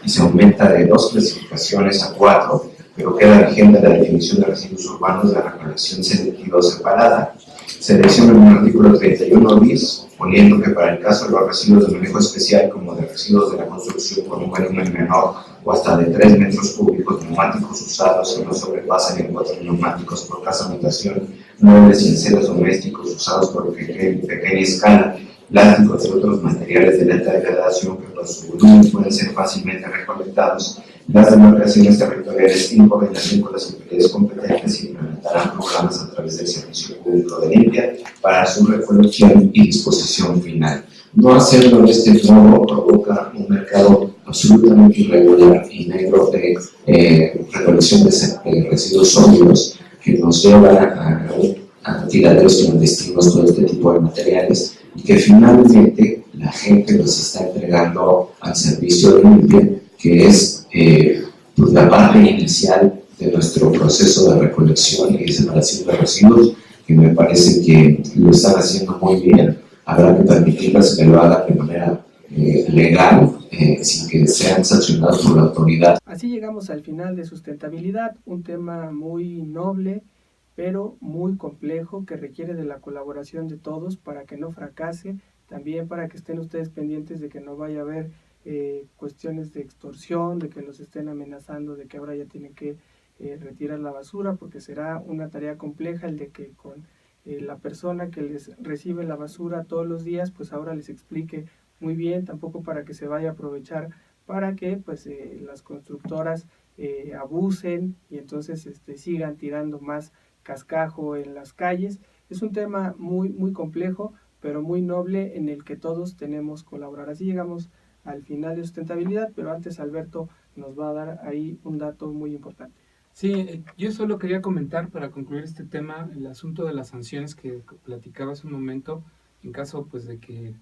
y se aumenta de 2 clasificaciones a 4, pero queda vigente la definición de residuos urbanos de recolección selectiva o separada. Se menciona en el artículo 31 bis, poniendo que para el caso de los residuos de manejo especial, como de residuos de la construcción con un volumen menor o hasta de 3 metros cúbicos, neumáticos usados que no sobrepasan en 4 neumáticos por casa habitación, muebles y enseres domésticos usados por pequeña escala, plásticos y otros materiales de alta degradación que por su volumen pueden ser fácilmente recolectados, las demarcaciones territoriales, en coordinación con las autoridades competentes, implementarán programas a través del Servicio Público de Limpia para su recolección y disposición final. No hacerlo de este modo provoca un mercado absolutamente irregular y negro de recolección de residuos sólidos que nos lleva a tiraderos clandestinos, todo este tipo de materiales, y que finalmente la gente los está entregando al servicio de limpia, que es pues la parte inicial de nuestro proceso de recolección y separación de residuos, que me parece que lo están haciendo muy bien. Habrá que permitirles que lo hagan de manera legal, sin que sean sancionados por la autoridad. Así llegamos al final de sustentabilidad, un tema muy noble, pero muy complejo, que requiere de la colaboración de todos para que no fracase, también para que estén ustedes pendientes de que no vaya a haber cuestiones de extorsión, de que los estén amenazando, de que ahora ya tienen que retirar la basura, porque será una tarea compleja el de que con la persona que les recibe la basura todos los días, pues ahora les explique muy bien, tampoco para que se vaya a aprovechar para que pues las constructoras abusen y entonces sigan tirando más cascajo en las calles. Es un tema muy, muy complejo, pero muy noble, en el que todos tenemos que colaborar. Así llegamos al final de sustentabilidad, pero antes Alberto nos va a dar ahí un dato muy importante. Sí, yo solo quería comentar para concluir este tema el asunto de las sanciones que platicaba hace un momento, en caso pues de que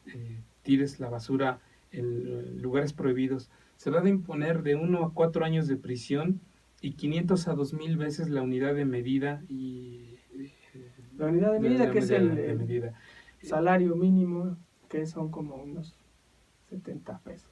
tires la basura en lugares prohibidos. Se va a imponer de 1 a 4 años de prisión y 500 a 2,000 veces la unidad de medida. La unidad de medida, que es el salario mínimo, que son como unos 70 pesos.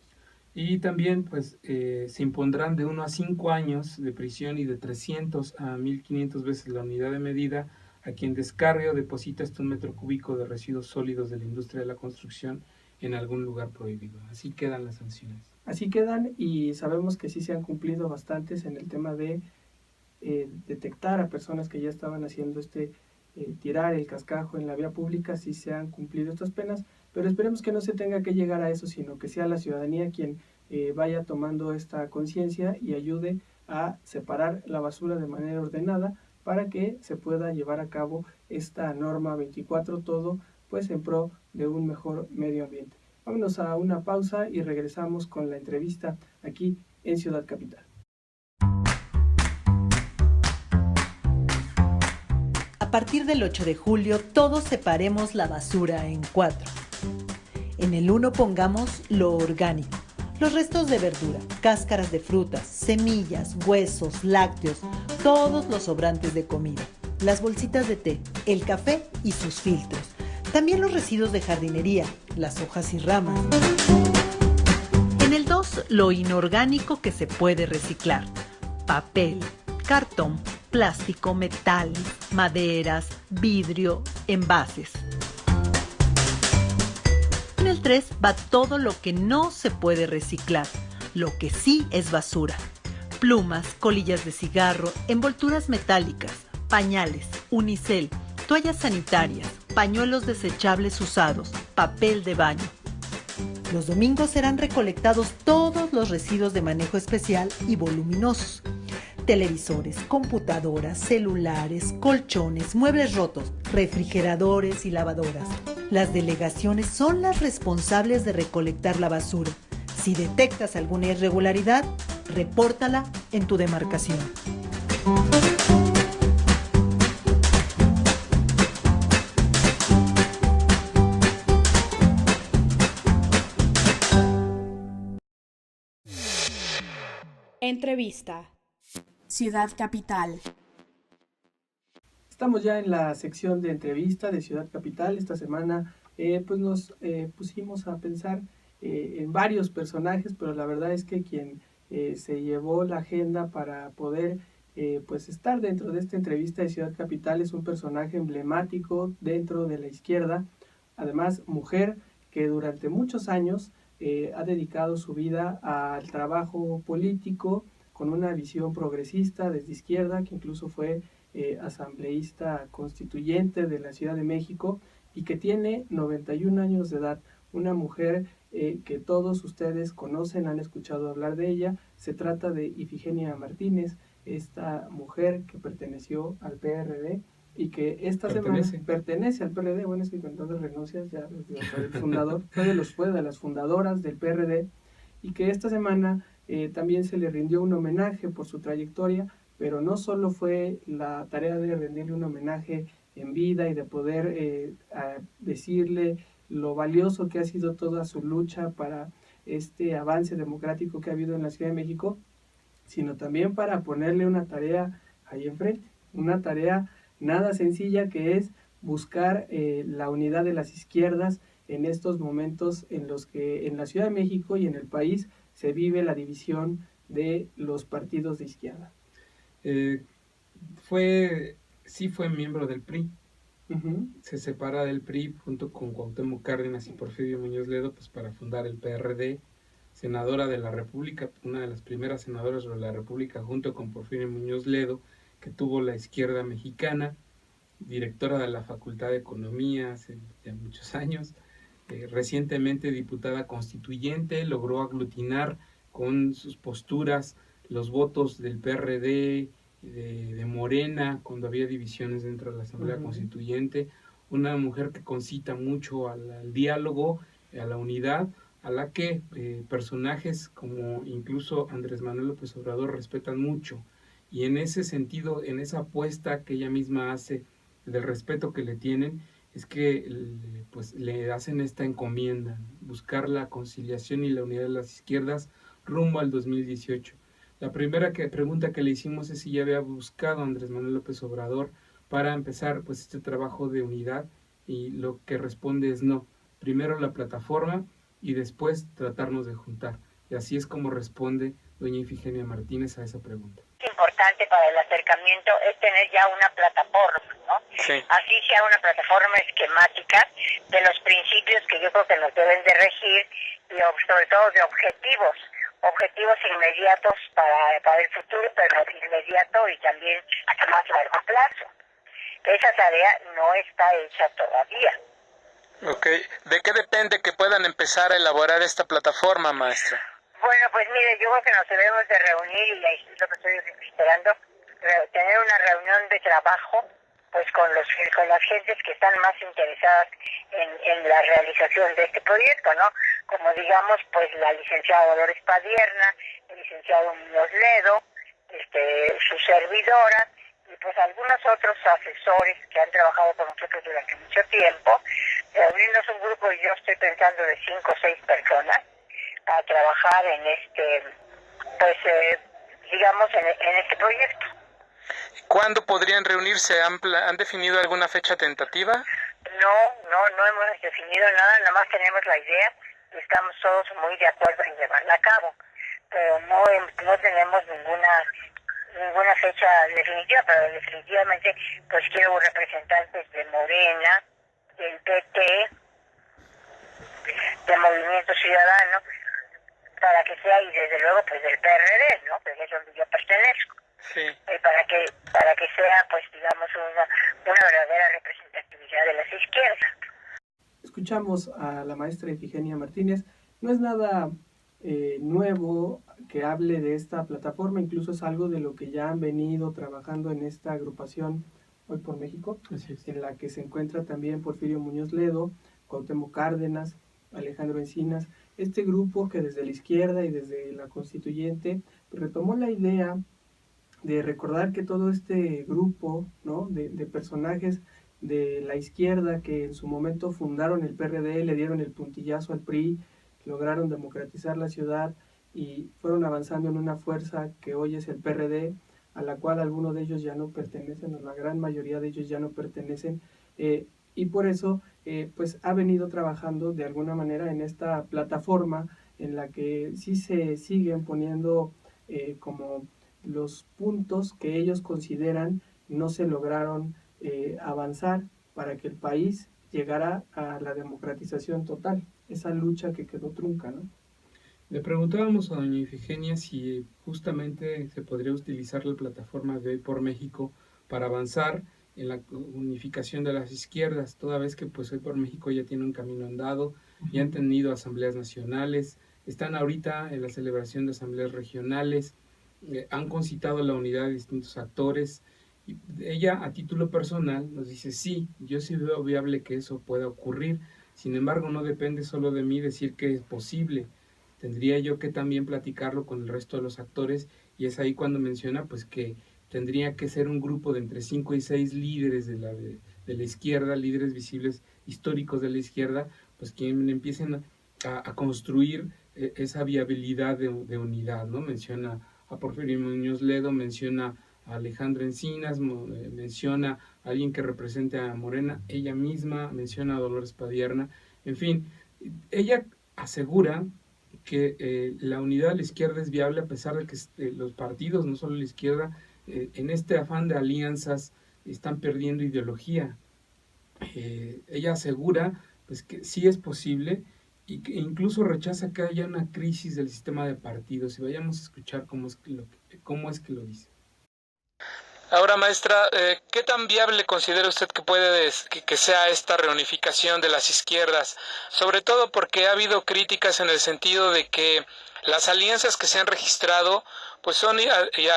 Y también pues se impondrán de 1 a 5 años de prisión y de 300 a 1,500 veces la unidad de medida a quien descargue o deposita hasta 1 metro cúbico de residuos sólidos de la industria de la construcción en algún lugar prohibido. Así quedan las sanciones. Así quedan, y sabemos que sí se han cumplido bastantes en el tema de detectar a personas que ya estaban haciendo tirar el cascajo en la vía pública. Sí se han cumplido estas penas, pero esperemos que no se tenga que llegar a eso, sino que sea la ciudadanía quien vaya tomando esta conciencia y ayude a separar la basura de manera ordenada para que se pueda llevar a cabo esta norma 24, todo pues en pro de un mejor medio ambiente. Vámonos a una pausa y regresamos con la entrevista aquí en Ciudad Capital. A partir del 8 de julio, todos separemos la basura en 4. En el 1 pongamos lo orgánico, los restos de verdura, cáscaras de frutas, semillas, huesos, lácteos, todos los sobrantes de comida, las bolsitas de té, el café y sus filtros. También los residuos de jardinería, las hojas y ramas. En el 2, lo inorgánico que se puede reciclar. Papel, cartón, plástico, metal, maderas, vidrio, envases. En el 3 va todo lo que no se puede reciclar, lo que sí es basura. Plumas, colillas de cigarro, envolturas metálicas, pañales, unicel, toallas sanitarias, pañuelos desechables usados, papel de baño. Los domingos serán recolectados todos los residuos de manejo especial y voluminosos. televisores, computadoras, celulares, colchones, muebles rotos, refrigeradores y lavadoras. Las delegaciones son las responsables de recolectar la basura. Si detectas alguna irregularidad, repórtala en tu demarcación. Entrevista. Ciudad Capital. Estamos ya en la sección de entrevista de Ciudad Capital. Esta semana pues nos pusimos a pensar en varios personajes, pero la verdad es que quien se llevó la agenda para poder pues estar dentro de esta entrevista de Ciudad Capital es un personaje emblemático dentro de la izquierda, además mujer que durante muchos años ha dedicado su vida al trabajo político con una visión progresista desde izquierda, que incluso fue asambleísta constituyente de la Ciudad de México y que tiene 91 años de edad. Una mujer que todos ustedes conocen, han escuchado hablar de ella. Se trata de Ifigenia Martínez, esta mujer que perteneció al PRD y que esta semana pertenece al PRD. Bueno, es que con todas renuncias ya fue el fundador, fue de las fundadoras del PRD, y que esta semana también se le rindió un homenaje por su trayectoria, pero no solo fue la tarea de rendirle un homenaje en vida y de poder decirle lo valioso que ha sido toda su lucha para este avance democrático que ha habido en la Ciudad de México, sino también para ponerle una tarea ahí enfrente, una tarea nada sencilla, que es buscar la unidad de las izquierdas en estos momentos en los que en la Ciudad de México y en el país se vive la división de los partidos de izquierda. Sí fue miembro del PRI. Uh-huh. Se separa del PRI junto con Cuauhtémoc Cárdenas y Porfirio Muñoz Ledo, pues para fundar el PRD, senadora de la República, una de las primeras senadoras de la República junto con Porfirio Muñoz Ledo, que tuvo la izquierda mexicana, directora de la Facultad de Economía hace ya muchos años, recientemente diputada constituyente, logró aglutinar con sus posturas los votos del PRD, de Morena, cuando había divisiones dentro de la Asamblea Constituyente, una mujer que concita mucho al diálogo, a la unidad, a la que personajes como incluso Andrés Manuel López Obrador respetan mucho, y en ese sentido, en esa apuesta que ella misma hace del respeto que le tienen, es que pues le hacen esta encomienda, buscar la conciliación y la unidad de las izquierdas rumbo al 2018. La primera pregunta que le hicimos es si ya había buscado a Andrés Manuel López Obrador para empezar pues este trabajo de unidad, y lo que responde es no. Primero la plataforma y después tratarnos de juntar. Y así es como responde doña Ifigenia Martínez a esa pregunta. Importante para el acercamiento es tener ya una plataforma, ¿no? Sí. Así sea una plataforma esquemática de los principios que yo creo que nos deben de regir, y sobre todo de objetivos inmediatos para el futuro, pero inmediato y también a más largo plazo. Esa tarea no está hecha todavía. Ok, ¿de qué depende que puedan empezar a elaborar esta plataforma, maestra? Bueno, pues mire, yo creo que nos debemos de reunir, y ahí es lo que estoy esperando, tener una reunión de trabajo pues con las gentes que están más interesadas en la realización de este proyecto, ¿no? Como digamos, pues la licenciada Dolores Padierna, el licenciado Muñoz Ledo, su servidora, y pues algunos otros asesores que han trabajado con nosotros durante mucho tiempo, reunirnos un grupo, y yo estoy pensando de 5 o 6 personas, a trabajar en en este proyecto. ¿Cuándo podrían reunirse? ¿Han definido alguna fecha tentativa? No hemos definido nada más tenemos la idea y estamos todos muy de acuerdo en llevarla a cabo, pero no tenemos ninguna fecha definitiva, pero definitivamente pues quiero representantes de Morena, del PT, de Movimiento Ciudadano, para que sea, y desde luego pues del PRD, ¿no? Pues es donde yo pertenezco. Sí. Para que sea pues digamos una verdadera representatividad de las izquierdas. Escuchamos a la maestra Ifigenia Martínez. No es nada nuevo que hable de esta plataforma, incluso es algo de lo que ya han venido trabajando en esta agrupación Hoy por México, en la que se encuentra también Porfirio Muñoz Ledo, Cuauhtémoc Cárdenas, Alejandro Encinas, este grupo que desde la izquierda y desde la constituyente retomó la idea de recordar que todo este grupo, ¿no?, de personajes de la izquierda que en su momento fundaron el PRD, le dieron el puntillazo al PRI, lograron democratizar la ciudad y fueron avanzando en una fuerza que hoy es el PRD, a la cual algunos de ellos ya no pertenecen, o la gran mayoría de ellos ya no pertenecen, y por eso pues ha venido trabajando de alguna manera en esta plataforma en la que sí se siguen poniendo como los puntos que ellos consideran no se lograron avanzar para que el país llegara a la democratización total, esa lucha que quedó trunca, ¿no? Le preguntábamos a doña Ifigenia si justamente se podría utilizar la plataforma de Hoy por México para avanzar en la unificación de las izquierdas, toda vez que pues Hoy por México ya tiene un camino andado, ya han tenido asambleas nacionales, están ahorita en la celebración de asambleas regionales, han concitado la unidad de distintos actores. Y ella a título personal nos dice, sí, yo sí veo viable que eso pueda ocurrir, sin embargo no depende solo de mí decir que es posible, tendría yo que también platicarlo con el resto de los actores, y es ahí cuando menciona pues que tendría que ser un grupo de entre 5 y 6 líderes de la izquierda, líderes visibles históricos de la izquierda, pues quienes empiecen a construir esa viabilidad de unidad, ¿no? Menciona a Porfirio Muñoz Ledo, menciona a Alejandro Encinas, menciona a alguien que represente a Morena, ella misma menciona a Dolores Padierna, en fin, ella asegura que la unidad de la izquierda es viable a pesar de que los partidos, no solo la izquierda, en este afán de alianzas están perdiendo ideología. Ella asegura pues, que sí es posible y que incluso rechaza que haya una crisis del sistema de partidos. Y vayamos a escuchar cómo es que lo dice. Ahora, maestra, ¿qué tan viable considera usted que sea esta reunificación de las izquierdas? Sobre todo porque ha habido críticas en el sentido de que las alianzas que se han registrado pues son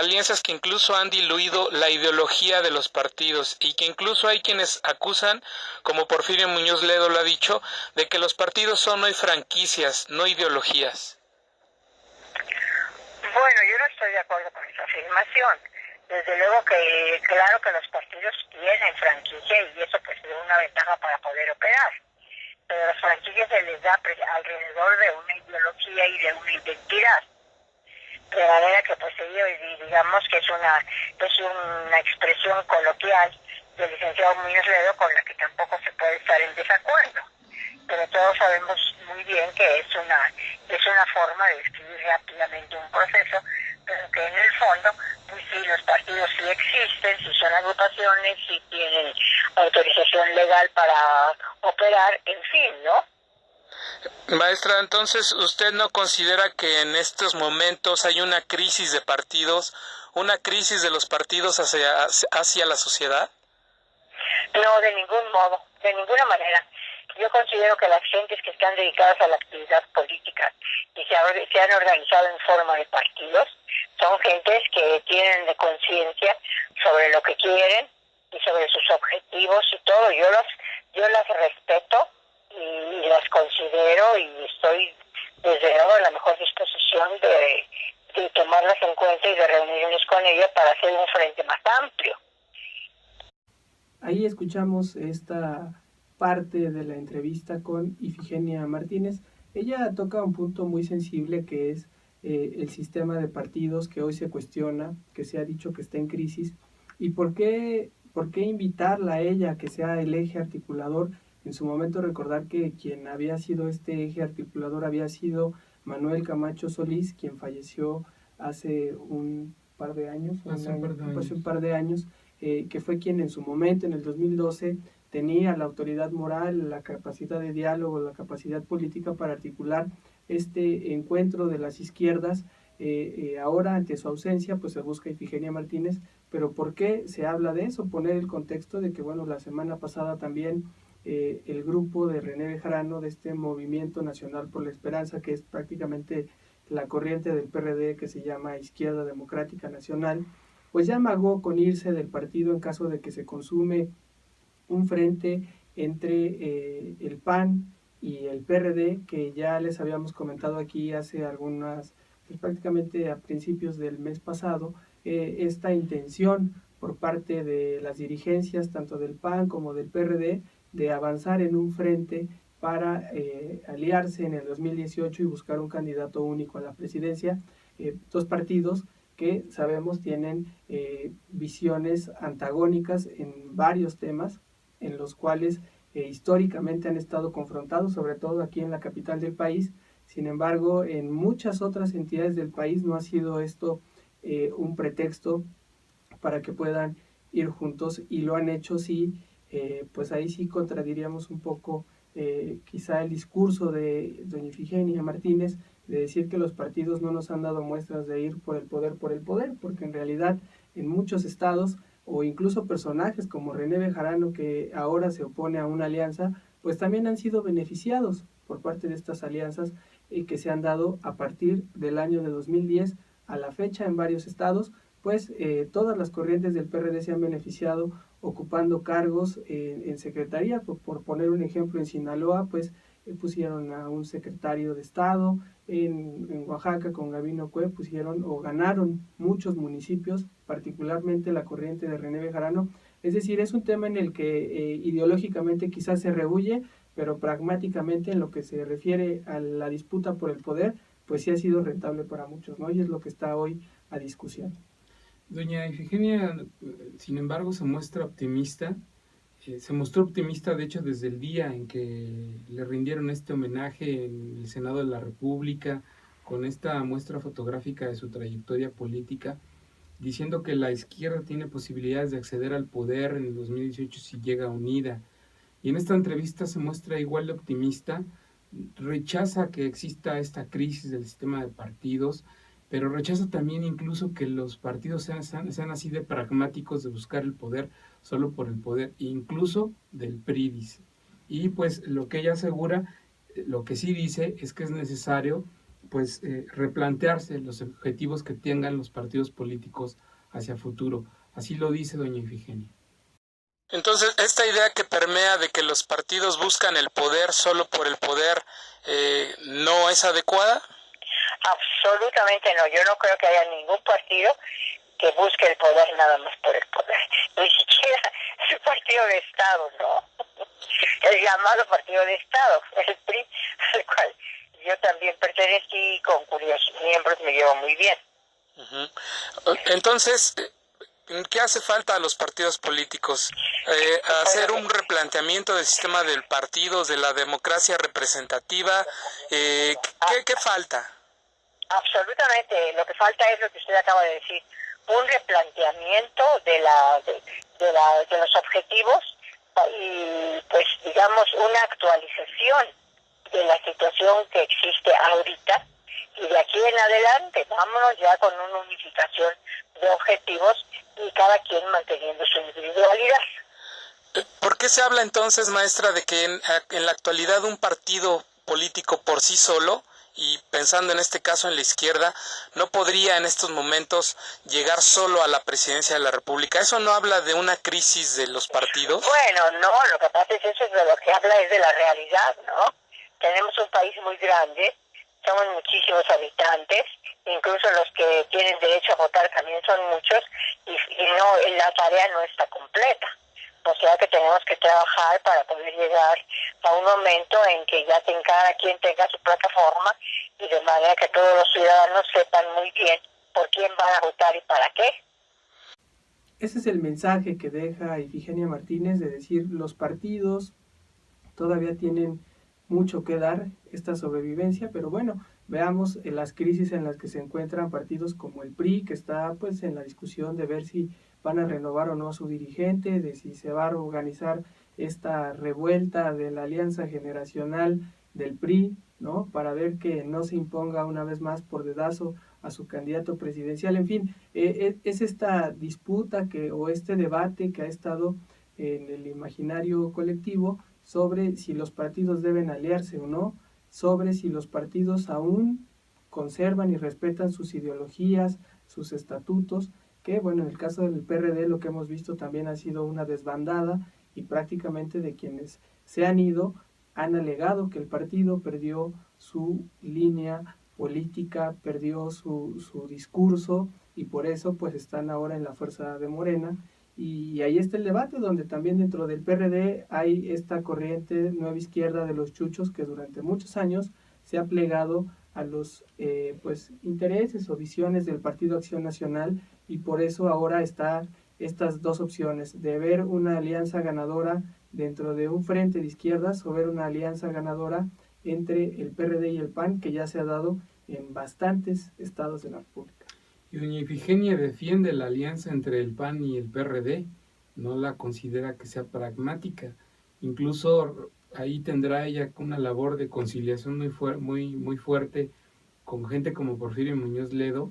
alianzas que incluso han diluido la ideología de los partidos y que incluso hay quienes acusan, como Porfirio Muñoz Ledo lo ha dicho, de que los partidos son hoy franquicias, no ideologías. Bueno, yo no estoy de acuerdo con esa afirmación. Desde luego que claro que los partidos tienen franquicia y eso pues es una ventaja para poder operar. Pero las franquicias se les da alrededor de una ideología y de una identidad. De manera que pues digamos que es una expresión coloquial del licenciado Muñoz Ledo con la que tampoco se puede estar en desacuerdo. Pero todos sabemos muy bien que es una forma de describir rápidamente un proceso, pero que en el fondo, pues sí, los partidos sí existen, sí son agrupaciones, sí tienen autorización legal para operar, en fin, ¿no? Maestra, entonces, ¿usted no considera que en estos momentos hay una crisis de partidos, una crisis de los partidos hacia la sociedad? No, de ningún modo, de ninguna manera. Yo considero que las gentes que están dedicadas a la actividad política y se han organizado en forma de partidos son gentes que tienen de conciencia sobre lo que quieren y sobre sus objetivos y todo. Yo las respeto y las considero y estoy desde luego en la mejor disposición de tomarlas en cuenta y de reunirnos con ellas para hacer un frente más amplio. Ahí escuchamos esta parte de la entrevista con Ifigenia Martínez. Ella toca un punto muy sensible que es el sistema de partidos que hoy se cuestiona, que se ha dicho que está en crisis, y por qué invitarla a ella que sea el eje articulador. En su momento recordar que quien había sido este eje articulador había sido Manuel Camacho Solís, quien falleció hace un par de años, que fue quien en su momento, en el 2012, tenía la autoridad moral, la capacidad de diálogo, la capacidad política para articular este encuentro de las izquierdas. Ahora, ante su ausencia, pues se busca Ifigenia Martínez. Pero ¿por qué se habla de eso? Poner el contexto de que, bueno, la semana pasada también el grupo de René Bejarano, de este Movimiento Nacional por la Esperanza, que es prácticamente la corriente del PRD que se llama Izquierda Democrática Nacional, pues ya amagó con irse del partido en caso de que se consume un frente entre el PAN y el PRD, que ya les habíamos comentado aquí hace algunas, pues prácticamente a principios del mes pasado, esta intención por parte de las dirigencias tanto del PAN como del PRD de avanzar en un frente para aliarse en el 2018 y buscar un candidato único a la presidencia, dos partidos que sabemos tienen visiones antagónicas en varios temas, en los cuales históricamente han estado confrontados, sobre todo aquí en la capital del país. Sin embargo, en muchas otras entidades del país no ha sido esto un pretexto para que puedan ir juntos, y lo han hecho. Sí, pues ahí sí contradiríamos un poco quizá el discurso de doña Ifigenia Martínez, de decir que los partidos no nos han dado muestras de ir por el poder, porque en realidad en muchos estados, o incluso personajes como René Bejarano, que ahora se opone a una alianza, pues también han sido beneficiados por parte de estas alianzas que se han dado a partir del año de 2010 a la fecha en varios estados. Pues todas las corrientes del PRD se han beneficiado ocupando cargos en secretaría. Por poner un ejemplo, en Sinaloa, pues pusieron a un secretario de Estado, en Oaxaca con Gabino Cue pusieron o ganaron muchos municipios, particularmente la corriente de René Bejarano. Es decir, es un tema en el que ideológicamente quizás se rehuye, pero pragmáticamente en lo que se refiere a la disputa por el poder, pues sí ha sido rentable para muchos, ¿no? Y es lo que está hoy a discusión. Doña Ifigenia, sin embargo, se muestra optimista. Se mostró optimista, de hecho, desde el día en que le rindieron este homenaje en el Senado de la República, con esta muestra fotográfica de su trayectoria política, diciendo que la izquierda tiene posibilidades de acceder al poder en el 2018 si llega unida. Y en esta entrevista se muestra igual de optimista, rechaza que exista esta crisis del sistema de partidos, pero rechaza también incluso que los partidos sean así de pragmáticos de buscar el poder solo por el poder, incluso del PRI, dice. Y pues lo que ella asegura, lo que sí dice es que es necesario pues replantearse los objetivos que tengan los partidos políticos hacia futuro. Así lo dice doña Ifigenia. Entonces, esta idea que permea de que los partidos buscan el poder solo por el poder, ¿no es adecuada? Absolutamente no. Yo no creo que haya ningún partido que busque el poder nada más por el poder. Ni siquiera el partido de Estado, ¿no? El llamado partido de Estado, el PRI, al cual yo también pertenecí, con cuyos miembros me llevo muy bien. Entonces, ¿qué hace falta a los partidos políticos? Hacer un replanteamiento del sistema del partido, de la democracia representativa. ¿Qué falta? Absolutamente, lo que falta es lo que usted acaba de decir, un replanteamiento de los objetivos y pues digamos una actualización de la situación que existe ahorita, y de aquí en adelante vámonos ya con una unificación de objetivos y cada quien manteniendo su individualidad. ¿Por qué se habla entonces, maestra, de que en la actualidad un partido político por sí solo, y pensando en este caso en la izquierda, no podría en estos momentos llegar solo a la presidencia de la República? ¿Eso no habla de una crisis de los partidos? Bueno, no, lo que pasa es que eso es de lo que habla, es de la realidad, ¿no? Tenemos un país muy grande, somos muchísimos habitantes, incluso los que tienen derecho a votar también son muchos, y no, la tarea no está completa. O sea que tenemos que trabajar para poder llegar a un momento en que ya cada quien tenga su plataforma, y de manera que todos los ciudadanos sepan muy bien por quién van a votar y para qué. Ese es el mensaje que deja Ifigenia Martínez, de decir, los partidos todavía tienen mucho que dar, esta sobrevivencia, pero bueno, veamos las crisis en las que se encuentran partidos como el PRI, que está pues en la discusión de ver si van a renovar o no a su dirigente, de si se va a organizar esta revuelta de la alianza generacional del PRI, ¿no? Para ver que no se imponga una vez más por dedazo a su candidato presidencial. En fin, es esta disputa o este debate que ha estado en el imaginario colectivo sobre si los partidos deben aliarse o no, sobre si los partidos aún conservan y respetan sus ideologías, sus estatutos, que bueno, en el caso del PRD lo que hemos visto también ha sido una desbandada y prácticamente de quienes se han ido han alegado que el partido perdió su línea política, perdió su discurso y por eso pues están ahora en la fuerza de Morena. Y ahí está el debate, donde también dentro del PRD hay esta corriente nueva izquierda de los chuchos que durante muchos años se ha plegado a los pues intereses o visiones del Partido Acción Nacional, y por eso ahora están estas dos opciones, de ver una alianza ganadora dentro de un frente de izquierdas o ver una alianza ganadora entre el PRD y el PAN, que ya se ha dado en bastantes estados de la República. Y doña Ifigenia defiende la alianza entre el PAN y el PRD, no la considera que sea pragmática. Incluso ahí tendrá ella una labor de conciliación muy fuerte con gente como Porfirio Muñoz Ledo,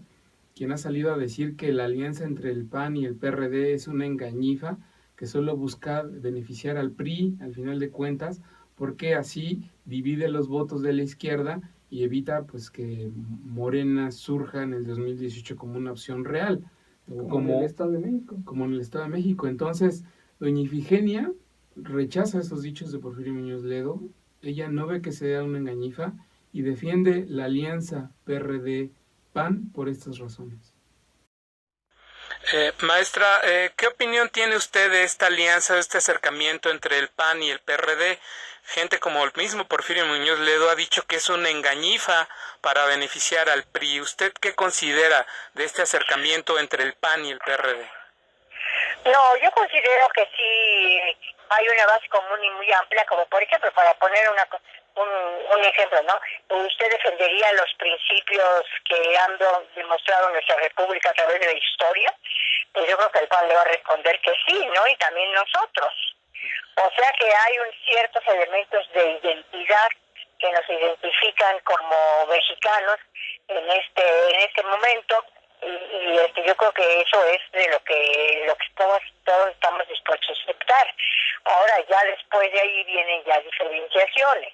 quien ha salido a decir que la alianza entre el PAN y el PRD es una engañifa que solo busca beneficiar al PRI al final de cuentas, porque así divide los votos de la izquierda y evita pues que Morena surja en el 2018 como una opción real, como en el Estado de México. Como en el Estado de México. Entonces, doña Ifigenia rechaza esos dichos de Porfirio Muñoz Ledo, ella no ve que sea una engañifa y defiende la alianza PRD-PAN por estas razones. Maestra, ¿qué opinión tiene usted de esta alianza, de este acercamiento entre el PAN y el PRD? Gente como el mismo Porfirio Muñoz Ledo ha dicho que es una engañifa para beneficiar al PRI. ¿Usted qué considera de este acercamiento entre el PAN y el PRD? No, yo considero que sí hay una base común y muy amplia, como por ejemplo, para poner un ejemplo, ¿no? ¿Usted defendería los principios que han demostrado nuestra república a través de la historia? Pues yo creo que el PAN le va a responder que sí, ¿no? Y también nosotros. O sea que hay ciertos elementos de identidad que nos identifican como mexicanos en este momento, y yo creo que eso es de lo que todos estamos dispuestos a aceptar. Ahora ya después de ahí vienen ya diferenciaciones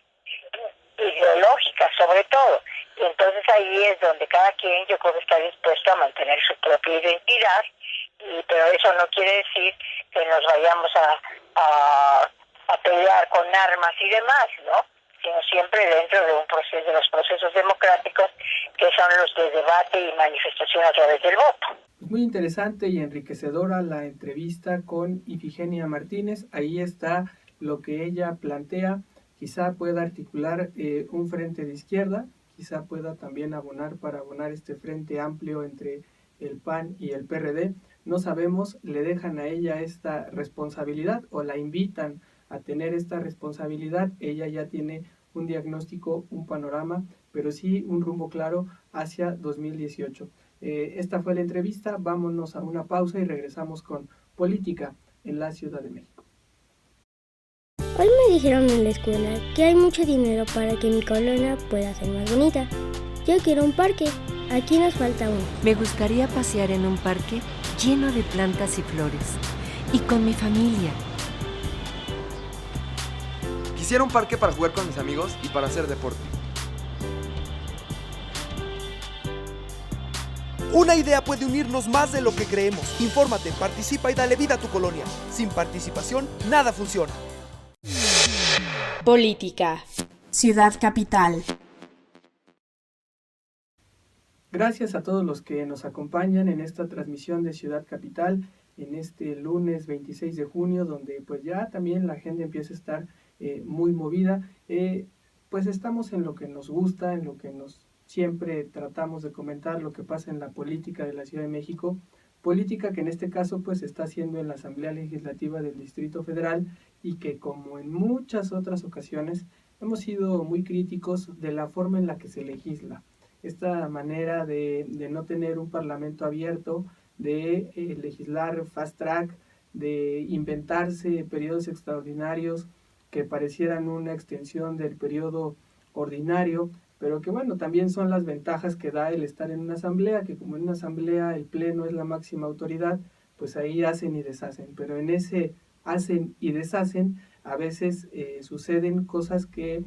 ideológicas sobre todo, y entonces ahí es donde cada quien yo creo que está dispuesto a mantener su propia identidad, pero eso no quiere decir que nos vayamos a pelear con armas y demás, ¿no? Sino siempre dentro de de los procesos democráticos que son los de debate y manifestación a través del voto. Muy interesante y enriquecedora la entrevista con Ifigenia Martínez. Ahí está lo que ella plantea. Quizá pueda articular un frente de izquierda, quizá pueda también abonar este frente amplio entre el PAN y el PRD. No sabemos, le dejan a ella esta responsabilidad o la invitan a tener esta responsabilidad. Ella ya tiene un diagnóstico, un panorama, pero sí un rumbo claro hacia 2018. Esta fue la entrevista, vámonos a una pausa y regresamos con Política en la Ciudad de México. Hoy me dijeron en la escuela que hay mucho dinero para que mi colonia pueda ser más bonita. Yo quiero un parque, aquí nos falta uno. Me gustaría pasear en un parque lleno de plantas y flores, y con mi familia. Quisiera un parque para jugar con mis amigos y para hacer deporte. Una idea puede unirnos más de lo que creemos. Infórmate, participa y dale vida a tu colonia. Sin participación, nada funciona. Política. Ciudad Capital. Gracias a todos los que nos acompañan en esta transmisión de Ciudad Capital, en este lunes 26 de junio, donde pues ya también la agenda empieza a estar muy movida. Pues estamos en lo que nos gusta, en lo que siempre tratamos de comentar, lo que pasa en la política de la Ciudad de México, política que en este caso pues se está haciendo en la Asamblea Legislativa del Distrito Federal, y que como en muchas otras ocasiones hemos sido muy críticos de la forma en la que se legisla. Esta manera de no tener un parlamento abierto, de legislar fast track, de inventarse periodos extraordinarios que parecieran una extensión del periodo ordinario, pero que bueno, también son las ventajas que da el estar en una asamblea, que como en una asamblea el pleno es la máxima autoridad, pues ahí hacen y deshacen, pero en ese hacen y deshacen a veces suceden cosas que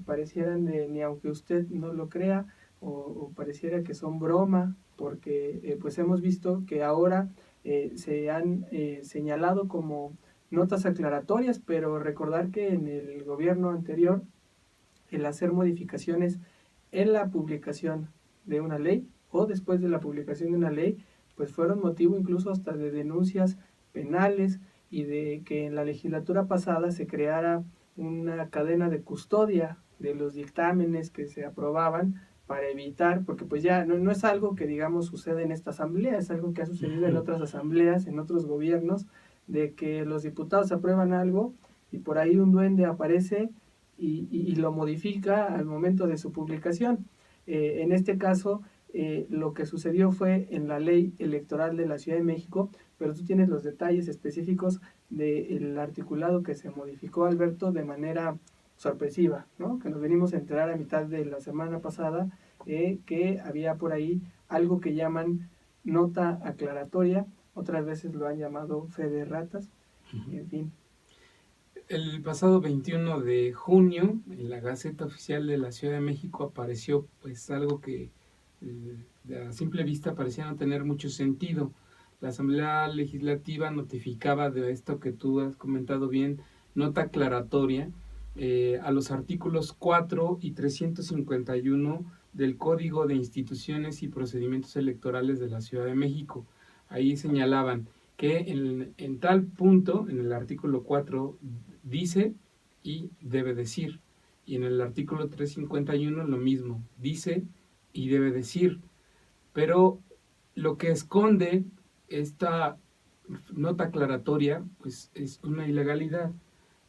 parecieran, ni aunque usted no lo crea, o pareciera que son broma, porque pues hemos visto que ahora se han señalado como notas aclaratorias, pero recordar que en el gobierno anterior el hacer modificaciones en la publicación de una ley o después de la publicación de una ley, pues fueron motivo incluso hasta de denuncias penales y de que en la legislatura pasada se creara una cadena de custodia de los dictámenes que se aprobaban para evitar, porque pues ya no es algo que digamos sucede en esta asamblea, es algo que ha sucedido en otras asambleas, en otros gobiernos, de que los diputados aprueban algo y por ahí un duende aparece y lo modifica al momento de su publicación. En este caso, lo que sucedió fue en la ley electoral de la Ciudad de México, pero tú tienes los detalles específicos del articulado que se modificó, Alberto, de manera sorpresiva, ¿no? Que nos venimos a enterar a mitad de la semana pasada que había por ahí algo que llaman nota aclaratoria, otras veces lo han llamado fe de ratas, en fin. El pasado 21 de junio, en la Gaceta Oficial de la Ciudad de México apareció pues algo que a simple vista parecía no tener mucho sentido. La Asamblea Legislativa notificaba de esto que tú has comentado bien, nota aclaratoria, a los artículos 4 y 351 del Código de Instituciones y Procedimientos Electorales de la Ciudad de México. Ahí señalaban que en tal punto, en el artículo 4, dice y debe decir. Y en el artículo 351 lo mismo, dice y debe decir. Pero lo que esconde esta nota aclaratoria pues es una ilegalidad.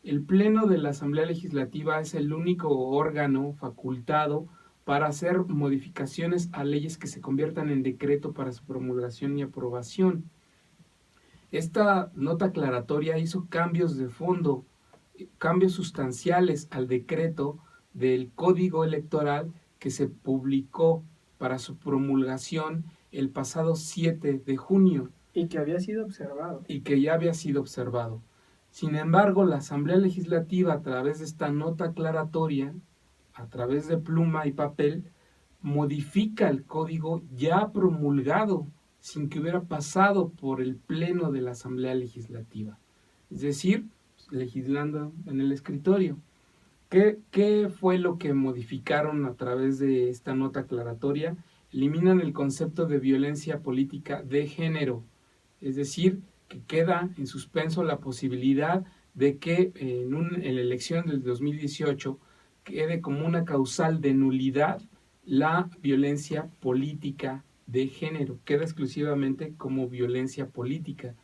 El Pleno de la Asamblea Legislativa es el único órgano facultado para hacer modificaciones a leyes que se conviertan en decreto para su promulgación y aprobación. Esta nota aclaratoria hizo cambios de fondo, cambios sustanciales al decreto del Código Electoral que se publicó para su promulgación el pasado 7 de junio. Y que había sido observado. Y que ya había sido observado. Sin embargo, la Asamblea Legislativa, a través de esta nota aclaratoria, a través de pluma y papel, modifica el código ya promulgado, sin que hubiera pasado por el Pleno de la Asamblea Legislativa. Es decir, legislando en el escritorio. ¿Qué fue lo que modificaron a través de esta nota aclaratoria? Eliminan el concepto de violencia política de género. Es decir, que queda en suspenso la posibilidad de que en la elección del 2018 quede como una causal de nulidad la violencia política de género, queda exclusivamente como violencia política.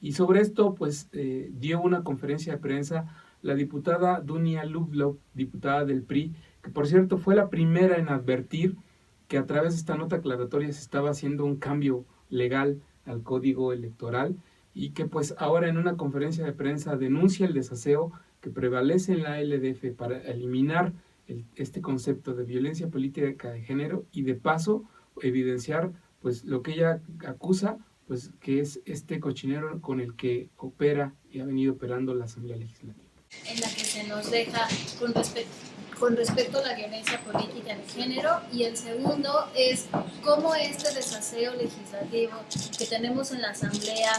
Y sobre esto, pues, dio una conferencia de prensa la diputada Dunia Ludlow, diputada del PRI, que por cierto fue la primera en advertir que a través de esta nota aclaratoria se estaba haciendo un cambio legal al Código Electoral y que pues ahora en una conferencia de prensa denuncia el desaseo que prevalece en la LDF para eliminar este concepto de violencia política de género y de paso evidenciar pues lo que ella acusa, pues que es este cochinero con el que opera y ha venido operando la Asamblea Legislativa. En la que se nos deja con respecto a la violencia política de género, y el segundo es cómo este desaseo legislativo que tenemos en la Asamblea,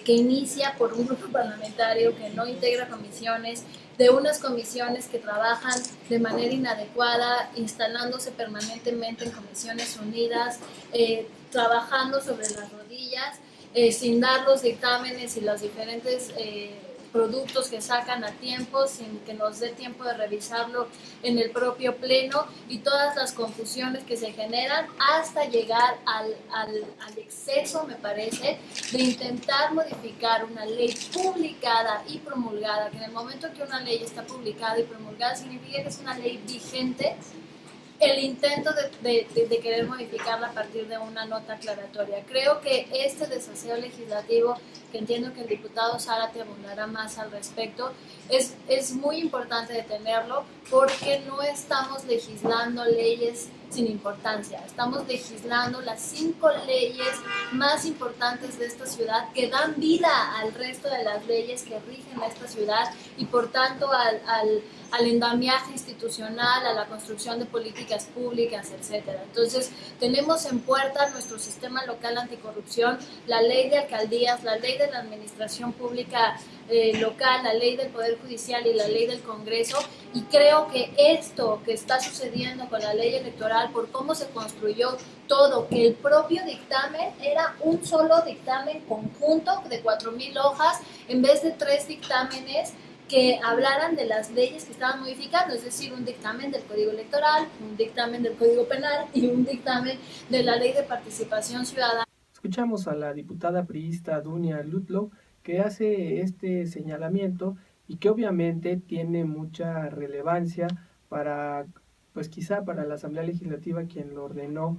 que inicia por un grupo parlamentario que no integra comisiones, de unas comisiones que trabajan de manera inadecuada, instalándose permanentemente en comisiones unidas, trabajando sobre las rodillas, sin dar los dictámenes y los diferentes productos que sacan a tiempo, sin que nos dé tiempo de revisarlo en el propio pleno, y todas las confusiones que se generan hasta llegar al exceso, me parece, de intentar modificar una ley publicada y promulgada, que en el momento que una ley está publicada y promulgada significa que es una ley vigente. El intento de querer modificarla a partir de una nota aclaratoria. Creo que este desaseo legislativo, que entiendo que el diputado Zárate abundará más al respecto, es muy importante detenerlo, porque no estamos legislando leyes sin importancia. Estamos legislando las 5 leyes más importantes de esta ciudad, que dan vida al resto de las leyes que rigen a esta ciudad y por tanto al andamiaje institucional, a la construcción de políticas públicas, etcétera. Entonces, tenemos en puerta nuestro sistema local anticorrupción, la ley de alcaldías, la ley de la administración pública local, la ley del Poder Judicial y la ley del Congreso, y creo que esto que está sucediendo con la ley electoral, por cómo se construyó todo, que el propio dictamen era un solo dictamen conjunto de 4,000 hojas, en vez de 3 dictámenes que hablaran de las leyes que estaban modificando, es decir, un dictamen del Código Electoral, un dictamen del Código Penal y un dictamen de la Ley de Participación Ciudadana. Escuchamos a la diputada priista Dunia Ludlow, que hace este señalamiento y que obviamente tiene mucha relevancia para, pues quizá para la Asamblea Legislativa, quien lo ordenó,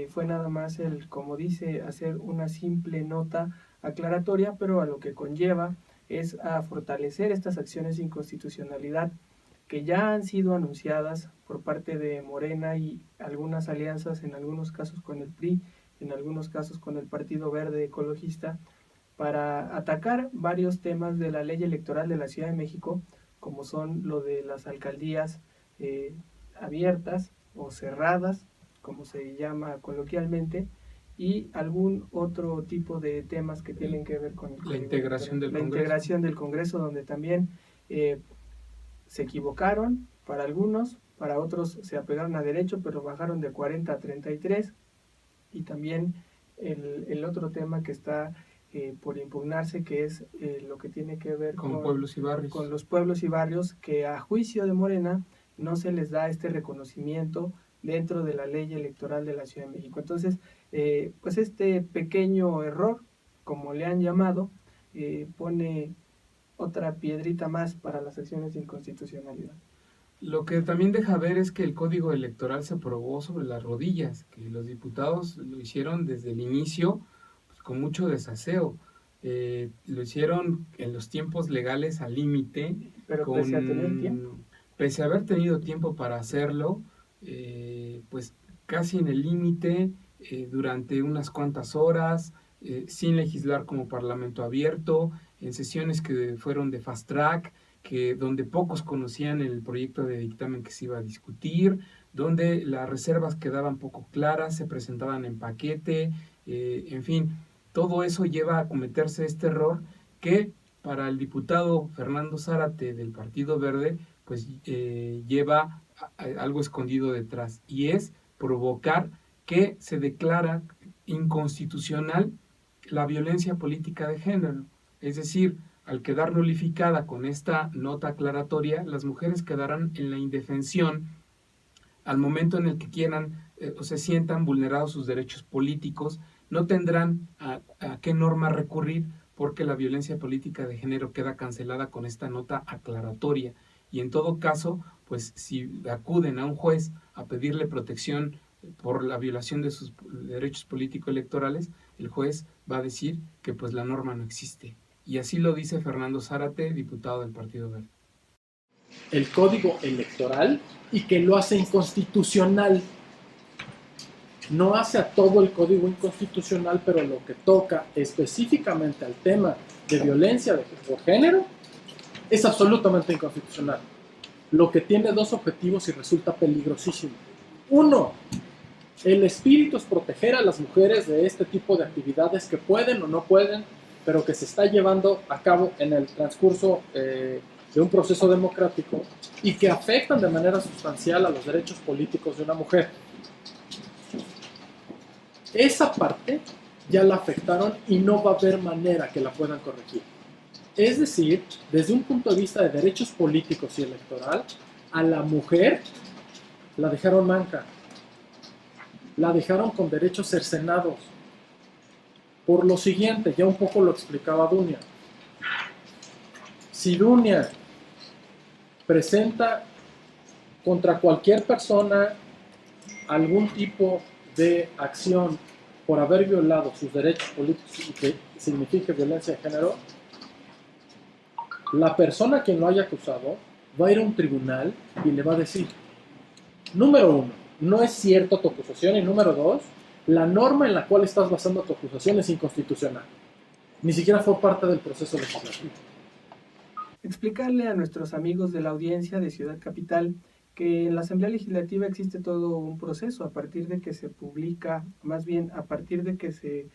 fue nada más el, como dice, hacer una simple nota aclaratoria, pero a lo que conlleva es a fortalecer estas acciones de inconstitucionalidad que ya han sido anunciadas por parte de Morena y algunas alianzas, en algunos casos con el PRI, en algunos casos con el Partido Verde Ecologista, para atacar varios temas de la ley electoral de la Ciudad de México, como son lo de las alcaldías abiertas o cerradas, como se llama coloquialmente, y algún otro tipo de temas que tienen que ver con la integración del Congreso, donde también se equivocaron para algunos, para otros se apegaron a derecho, pero bajaron de 40 a 33, y también el otro tema que está por impugnarse, que es lo que tiene que ver con pueblos y barrios. Con los pueblos y barrios, que a juicio de Morena no se les da este reconocimiento dentro de la ley electoral de la Ciudad de México. Entonces, pues este pequeño error, como le han llamado, pone otra piedrita más para las acciones de inconstitucionalidad. Lo que también deja ver es que el Código Electoral se aprobó sobre las rodillas, que los diputados lo hicieron desde el inicio pues, con mucho desaseo. Lo hicieron en los tiempos legales al límite. Pero pese a tener tiempo. Pese a haber tenido tiempo para hacerlo, pues casi en el límite, durante unas cuantas horas, sin legislar como parlamento abierto, en sesiones que fueron de fast track, donde pocos conocían el proyecto de dictamen que se iba a discutir, donde las reservas quedaban poco claras, se presentaban en paquete, en fin, todo eso lleva a cometerse este error que para el diputado Fernando Zárate del Partido Verde, pues lleva algo escondido detrás, y es provocar que se declara inconstitucional la violencia política de género. Es decir, al quedar nulificada con esta nota aclaratoria, las mujeres quedarán en la indefensión al momento en el que quieran o se sientan vulnerados sus derechos políticos, no tendrán a qué norma recurrir porque la violencia política de género queda cancelada con esta nota aclaratoria. Y en todo caso, pues si acuden a un juez a pedirle protección por la violación de sus derechos político-electorales, el juez va a decir que pues la norma no existe. Y así lo dice Fernando Zárate, diputado del Partido Verde. El Código Electoral y que lo hace inconstitucional. No hace a todo el Código inconstitucional, pero lo que toca específicamente al tema de violencia por género es absolutamente inconstitucional. Lo que tiene dos objetivos y resulta peligrosísimo. Uno, el espíritu es proteger a las mujeres de este tipo de actividades que pueden o no pueden, pero que se está llevando a cabo en el transcurso de un proceso democrático y que afectan de manera sustancial a los derechos políticos de una mujer. Esa parte ya la afectaron y no va a haber manera que la puedan corregir. Es decir, desde un punto de vista de derechos políticos y electoral, a la mujer la dejaron manca, la dejaron con derechos cercenados. Por lo siguiente, ya un poco lo explicaba Dunia. Si Dunia presenta contra cualquier persona algún tipo de acción por haber violado sus derechos políticos y que signifique violencia de género, la persona a quien lo haya acusado va a ir a un tribunal y le va a decir, número uno, no es cierto tu acusación, y número dos, la norma en la cual estás basando tu acusación es inconstitucional. Ni siquiera fue parte del proceso legislativo. Explicarle a nuestros amigos de la audiencia de Ciudad Capital que en la Asamblea Legislativa existe todo un proceso a partir de que se publica, más bien a partir de que se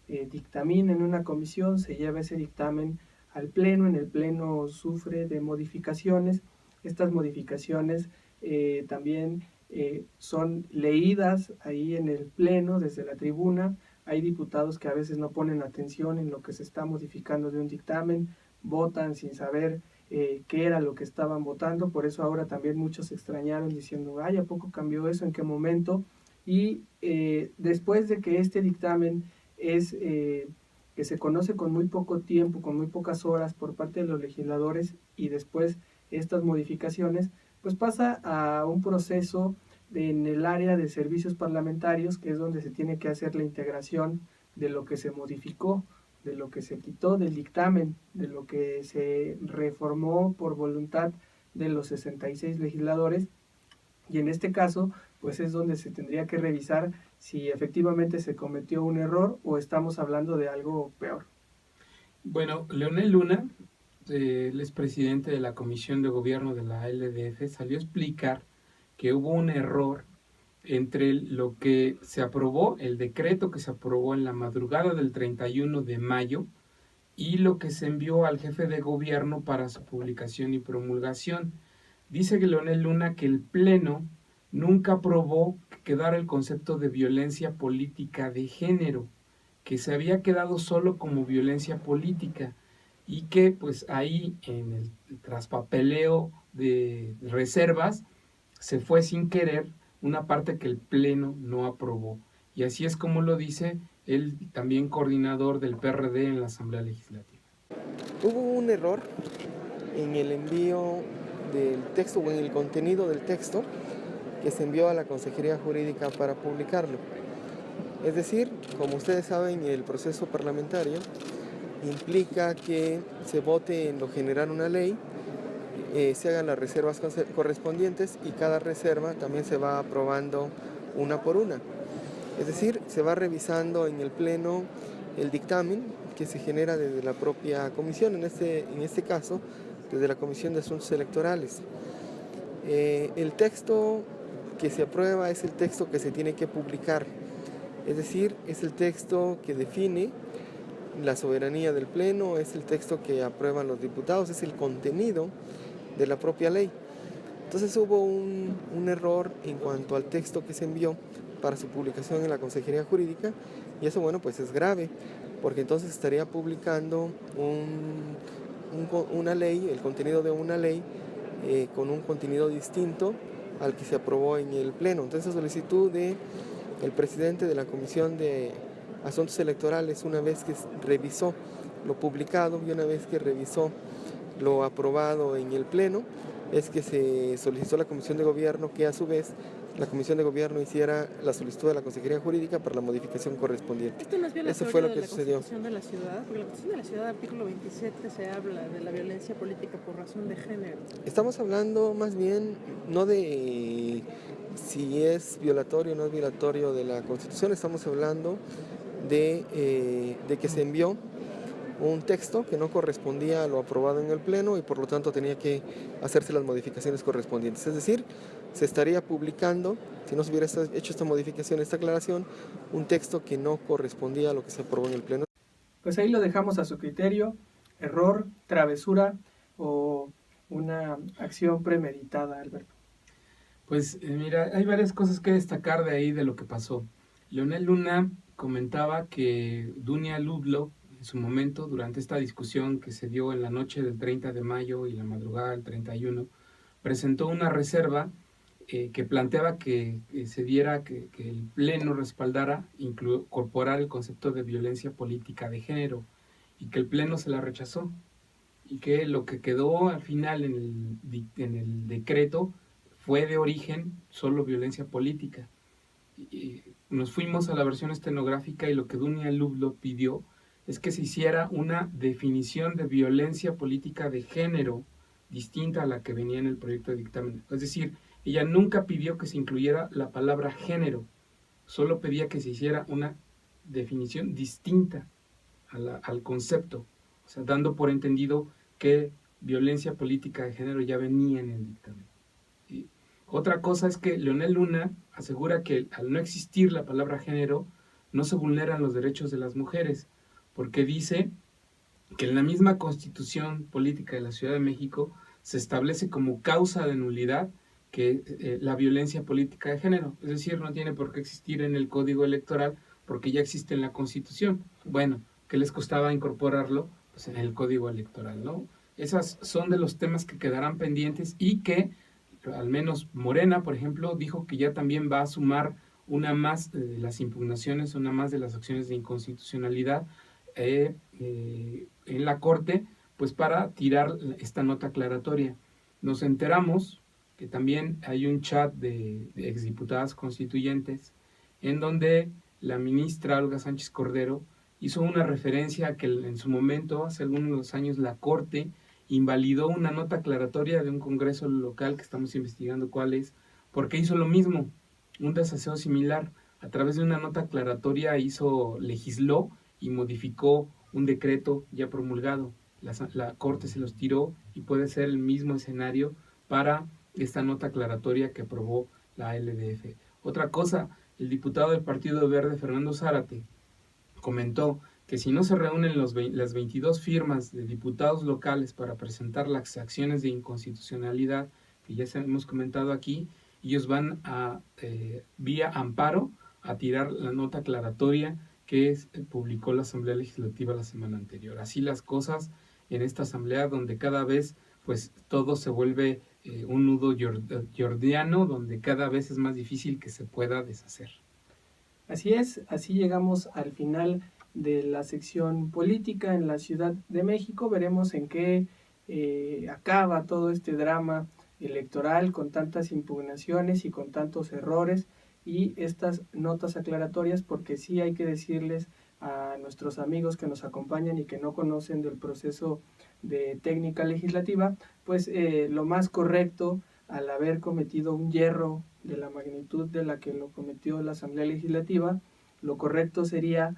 dictamina en una comisión, se lleva ese dictamen al Pleno, en el Pleno sufre de modificaciones, estas modificaciones también son leídas ahí en el Pleno desde la tribuna. Hay diputados que a veces no ponen atención en lo que se está modificando de un dictamen, votan sin saber qué era lo que estaban votando, por eso ahora también muchos se extrañaron diciendo, ay, ¿a poco cambió eso? ¿En qué momento? Y después de que este dictamen que se conoce con muy poco tiempo, con muy pocas horas por parte de los legisladores y después estas modificaciones, pues pasa a un proceso en el área de servicios parlamentarios, que es donde se tiene que hacer la integración de lo que se modificó, de lo que se quitó del dictamen, de lo que se reformó por voluntad de los 66 legisladores, y en este caso pues es donde se tendría que revisar si efectivamente se cometió un error o estamos hablando de algo peor. Bueno, Leonel Luna, el expresidente de la Comisión de Gobierno de la LDF, salió a explicar que hubo un error entre lo que se aprobó, el decreto que se aprobó en la madrugada del 31 de mayo y lo que se envió al jefe de gobierno para su publicación y promulgación. Dice que Leonel Luna que el Pleno nunca aprobó que quedara el concepto de violencia política de género, que se había quedado solo como violencia política y que pues ahí en el traspapeleo de reservas se fue sin querer una parte que el Pleno no aprobó. Y así es como lo dice el también coordinador del PRD en la Asamblea Legislativa. Hubo un error en el envío del texto o en el contenido del texto que se envió a la Consejería Jurídica para publicarlo. Es decir, como ustedes saben, el proceso parlamentario implica que se vote en lo general una ley, se hagan las reservas correspondientes y cada reserva también se va aprobando una por una. Es decir, se va revisando en el Pleno el dictamen que se genera desde la propia comisión, en este caso desde la Comisión de Asuntos Electorales. El texto que se aprueba es el texto que se tiene que publicar, es decir, es el texto que define la soberanía del Pleno, es el texto que aprueban los diputados, es el contenido de la propia ley. Entonces hubo un error en cuanto al texto que se envió para su publicación en la Consejería Jurídica y eso, bueno, pues es grave, porque entonces estaría publicando una ley, el contenido de una ley con un contenido distinto al que se aprobó en el Pleno. Entonces, a solicitud del presidente de la Comisión de Asuntos Electorales, una vez que revisó lo publicado y una vez que revisó lo aprobado en el Pleno, es que se solicitó a la Comisión de Gobierno que a su vez la Comisión de Gobierno hiciera la solicitud de la Consejería Jurídica para la modificación correspondiente. ¿Esto no es violatorio Eso fue lo que de la sucedió. Constitución de la ciudad? Porque la Constitución de la ciudad, artículo 27, se habla de la violencia política por razón de género. Estamos hablando más bien no de si es violatorio o no es violatorio de la Constitución, estamos hablando de que se envió un texto que no correspondía a lo aprobado en el Pleno y por lo tanto tenía que hacerse las modificaciones correspondientes. Es decir, se estaría publicando, si no se hubiera hecho esta modificación, esta aclaración, un texto que no correspondía a lo que se aprobó en el Pleno. Pues ahí lo dejamos a su criterio, error, travesura o una acción premeditada, Alberto. Pues mira, hay varias cosas que destacar de ahí de lo que pasó. Leonel Luna comentaba que Dunia Ludlow, en su momento, durante esta discusión que se dio en la noche del 30 de mayo y la madrugada del 31, presentó una reserva que planteaba que se diera, que el Pleno respaldara, incorporar el concepto de violencia política de género, y que el Pleno se la rechazó, y que lo que quedó al final en el decreto fue de origen solo violencia política. Y nos fuimos a la versión estenográfica y lo que Dunia Ludlow pidió es que se hiciera una definición de violencia política de género distinta a la que venía en el proyecto de dictamen. Es decir, ella nunca pidió que se incluyera la palabra género, solo pedía que se hiciera una definición distinta al concepto, o sea, dando por entendido que violencia política de género ya venía en el dictamen. ¿Sí? Otra cosa es que Leonel Luna asegura que al no existir la palabra género, no se vulneran los derechos de las mujeres, porque dice que en la misma Constitución Política de la Ciudad de México se establece como causa de nulidad que la violencia política de género, es decir, no tiene por qué existir en el Código Electoral porque ya existe en la Constitución. Bueno, ¿qué les costaba incorporarlo? Pues en el Código Electoral, ¿no? Esas son de los temas que quedarán pendientes y que al menos Morena, por ejemplo, dijo que ya también va a sumar una más de las impugnaciones, una más de las acciones de inconstitucionalidad en la Corte, pues para tirar esta nota aclaratoria. Nos enteramos que también hay un chat de exdiputadas constituyentes en donde la ministra Olga Sánchez Cordero hizo una referencia a que en su momento, hace algunos años, la Corte invalidó una nota aclaratoria de un congreso local que estamos investigando cuál es, porque hizo lo mismo, un desaseo similar. A través de una nota aclaratoria legisló y modificó un decreto ya promulgado. La Corte se los tiró y puede ser el mismo escenario para esta nota aclaratoria que aprobó la LDF. Otra cosa, el diputado del Partido Verde, Fernando Zárate, comentó que si no se reúnen las 22 firmas de diputados locales para presentar las acciones de inconstitucionalidad, que ya hemos comentado aquí, ellos van a, vía amparo, a tirar la nota aclaratoria que publicó la Asamblea Legislativa la semana anterior. Así las cosas en esta Asamblea, donde cada vez pues todo se vuelve un nudo gordiano, donde cada vez es más difícil que se pueda deshacer. Así es, así llegamos al final de la sección política en la Ciudad de México. Veremos en qué acaba todo este drama electoral con tantas impugnaciones y con tantos errores y estas notas aclaratorias, porque sí hay que decirles a nuestros amigos que nos acompañan y que no conocen del proceso de técnica legislativa, pues lo más correcto al haber cometido un yerro de la magnitud de la que lo cometió la Asamblea Legislativa, lo correcto sería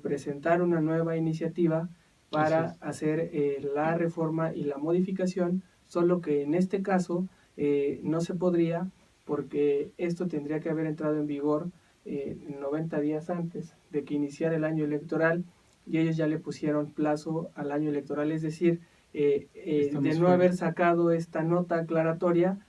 presentar una nueva iniciativa para hacer la reforma y la modificación, solo que en este caso no se podría, porque esto tendría que haber entrado en vigor 90 días antes de que iniciara el año electoral, y ellos ya le pusieron plazo al año electoral, es decir, de no haber sacado esta nota aclaratoria,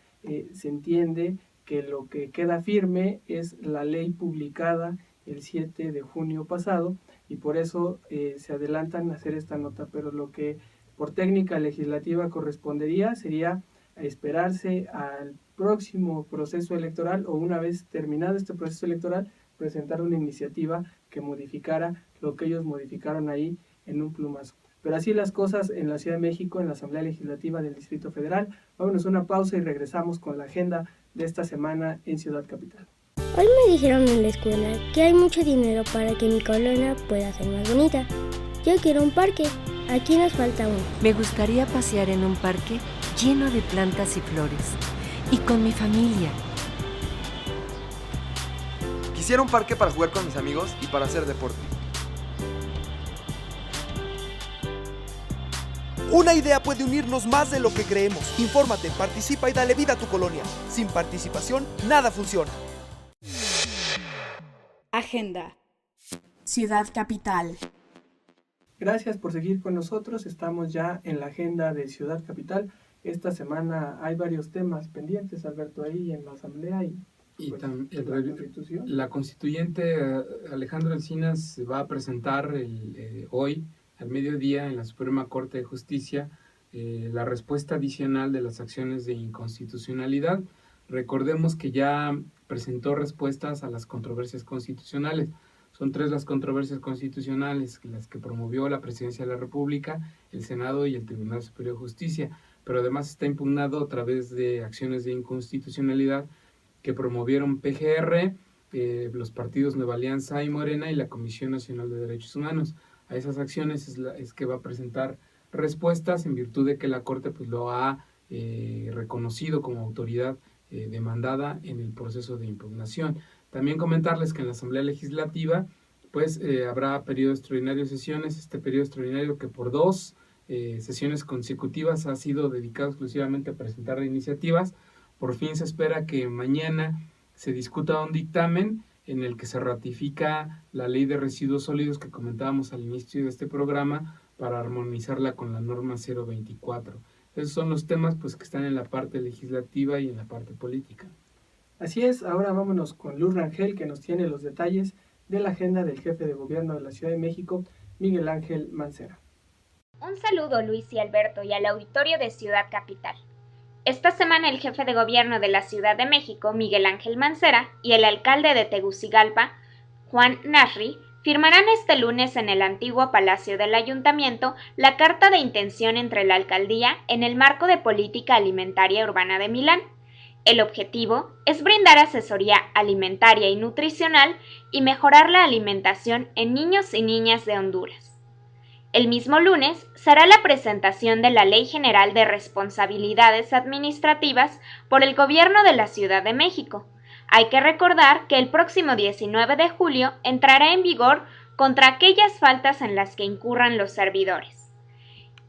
se entiende que lo que queda firme es la ley publicada el 7 de junio pasado, y por eso se adelantan a hacer esta nota, pero lo que por técnica legislativa correspondería sería esperarse al próximo proceso electoral, o una vez terminado este proceso electoral, presentar una iniciativa que modificara lo que ellos modificaron ahí en un plumazo. Pero así las cosas en la Ciudad de México, en la Asamblea Legislativa del Distrito Federal. Vámonos a una pausa y regresamos con la agenda de esta semana en Ciudad Capital. Hoy me dijeron en la escuela que hay mucho dinero para que mi colonia pueda ser más bonita. Yo quiero un parque. Aquí nos falta uno. Me gustaría pasear en un parque lleno de plantas y flores. Y con mi familia. Quisiera un parque para jugar con mis amigos y para hacer deporte. Una idea puede unirnos más de lo que creemos. Infórmate, participa y dale vida a tu colonia. Sin participación, nada funciona. Agenda. Ciudad Capital. Gracias por seguir con nosotros. Estamos ya en la agenda de Ciudad Capital. Esta semana hay varios temas pendientes, Alberto, ahí en la Asamblea y pues, la constituyente Alejandro Encinas se va a presentar hoy al mediodía en la Suprema Corte de Justicia la respuesta adicional de las acciones de inconstitucionalidad. Recordemos que ya presentó respuestas a las controversias constitucionales. Son 3 las controversias constitucionales, las que promovió la Presidencia de la República, el Senado y el Tribunal Superior de Justicia, pero además está impugnado a través de acciones de inconstitucionalidad que promovieron PGR, los partidos Nueva Alianza y Morena y la Comisión Nacional de Derechos Humanos. A esas acciones es que va a presentar respuestas en virtud de que la Corte pues, lo ha reconocido como autoridad demandada en el proceso de impugnación. También comentarles que en la Asamblea Legislativa pues habrá periodo extraordinario de sesiones, este periodo extraordinario que por 2 sesiones consecutivas ha sido dedicado exclusivamente a presentar iniciativas. Por fin se espera que mañana se discuta un dictamen en el que se ratifica la ley de residuos sólidos que comentábamos al inicio de este programa para armonizarla con la norma 024. Esos son los temas pues que están en la parte legislativa y en la parte política. Así es, ahora vámonos con Luz Rangel, que nos tiene los detalles de la agenda del jefe de gobierno de la Ciudad de México, Miguel Ángel Mancera. Un saludo, Luis y Alberto, y al auditorio de Ciudad Capital. Esta semana el jefe de gobierno de la Ciudad de México, Miguel Ángel Mancera, y el alcalde de Tegucigalpa, Juan Nasri, firmarán este lunes en el antiguo Palacio del Ayuntamiento la carta de intención entre la alcaldía en el marco de política alimentaria urbana de Milán. El objetivo es brindar asesoría alimentaria y nutricional y mejorar la alimentación en niños y niñas de Honduras. El mismo lunes será la presentación de la Ley General de Responsabilidades Administrativas por el Gobierno de la Ciudad de México. Hay que recordar que el próximo 19 de julio entrará en vigor contra aquellas faltas en las que incurran los servidores.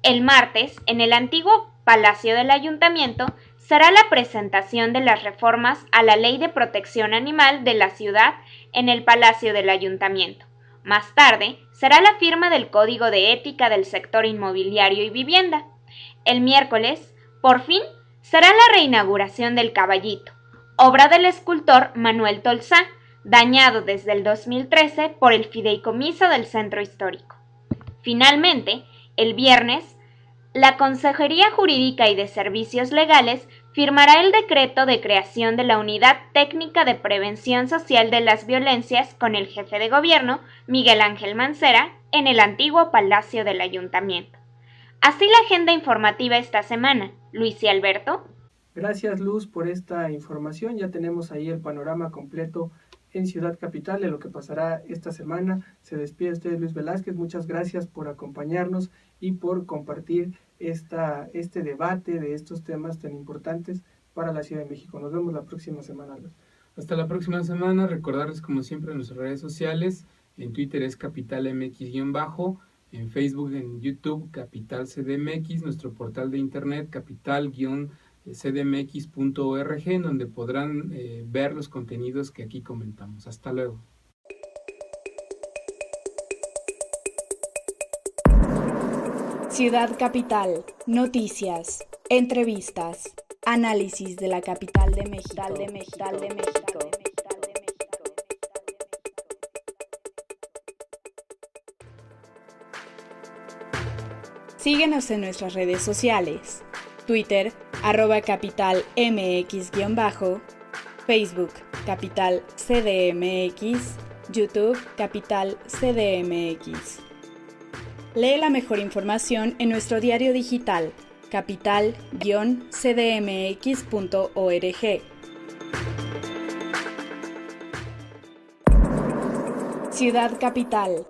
El martes, en el antiguo Palacio del Ayuntamiento, será la presentación de las reformas a la Ley de Protección Animal de la ciudad en el Palacio del Ayuntamiento. Más tarde, será la firma del Código de Ética del Sector Inmobiliario y Vivienda. El miércoles, por fin, será la reinauguración del Caballito, obra del escultor Manuel Tolsá, dañado desde el 2013 por el Fideicomiso del Centro Histórico. Finalmente, el viernes, la Consejería Jurídica y de Servicios Legales firmará el decreto de creación de la Unidad Técnica de Prevención Social de las Violencias con el jefe de gobierno, Miguel Ángel Mancera, en el antiguo Palacio del Ayuntamiento. Así la agenda informativa esta semana. Luis y Alberto. Gracias, Luz, por esta información. Ya tenemos ahí el panorama completo en Ciudad Capital de lo que pasará esta semana. Se despide usted, Luis Velázquez. Muchas gracias por acompañarnos y por compartir este debate de estos temas tan importantes para la Ciudad de México. Nos vemos la próxima semana, Luis. Hasta la próxima semana. Recordarles, como siempre, en nuestras redes sociales. En Twitter es capitalmx-, en Facebook, en YouTube, Capital CDMX, nuestro portal de internet, capital-cdmx.org, en donde podrán ver los contenidos que aquí comentamos. Hasta luego. Ciudad Capital, noticias, entrevistas, análisis de la capital de México. Síguenos en nuestras redes sociales, Twitter, @capitalmx_, Facebook, Capital CDMX, YouTube, Capital CDMX. Lee la mejor información en nuestro diario digital, capital-cdmx.org. Ciudad Capital,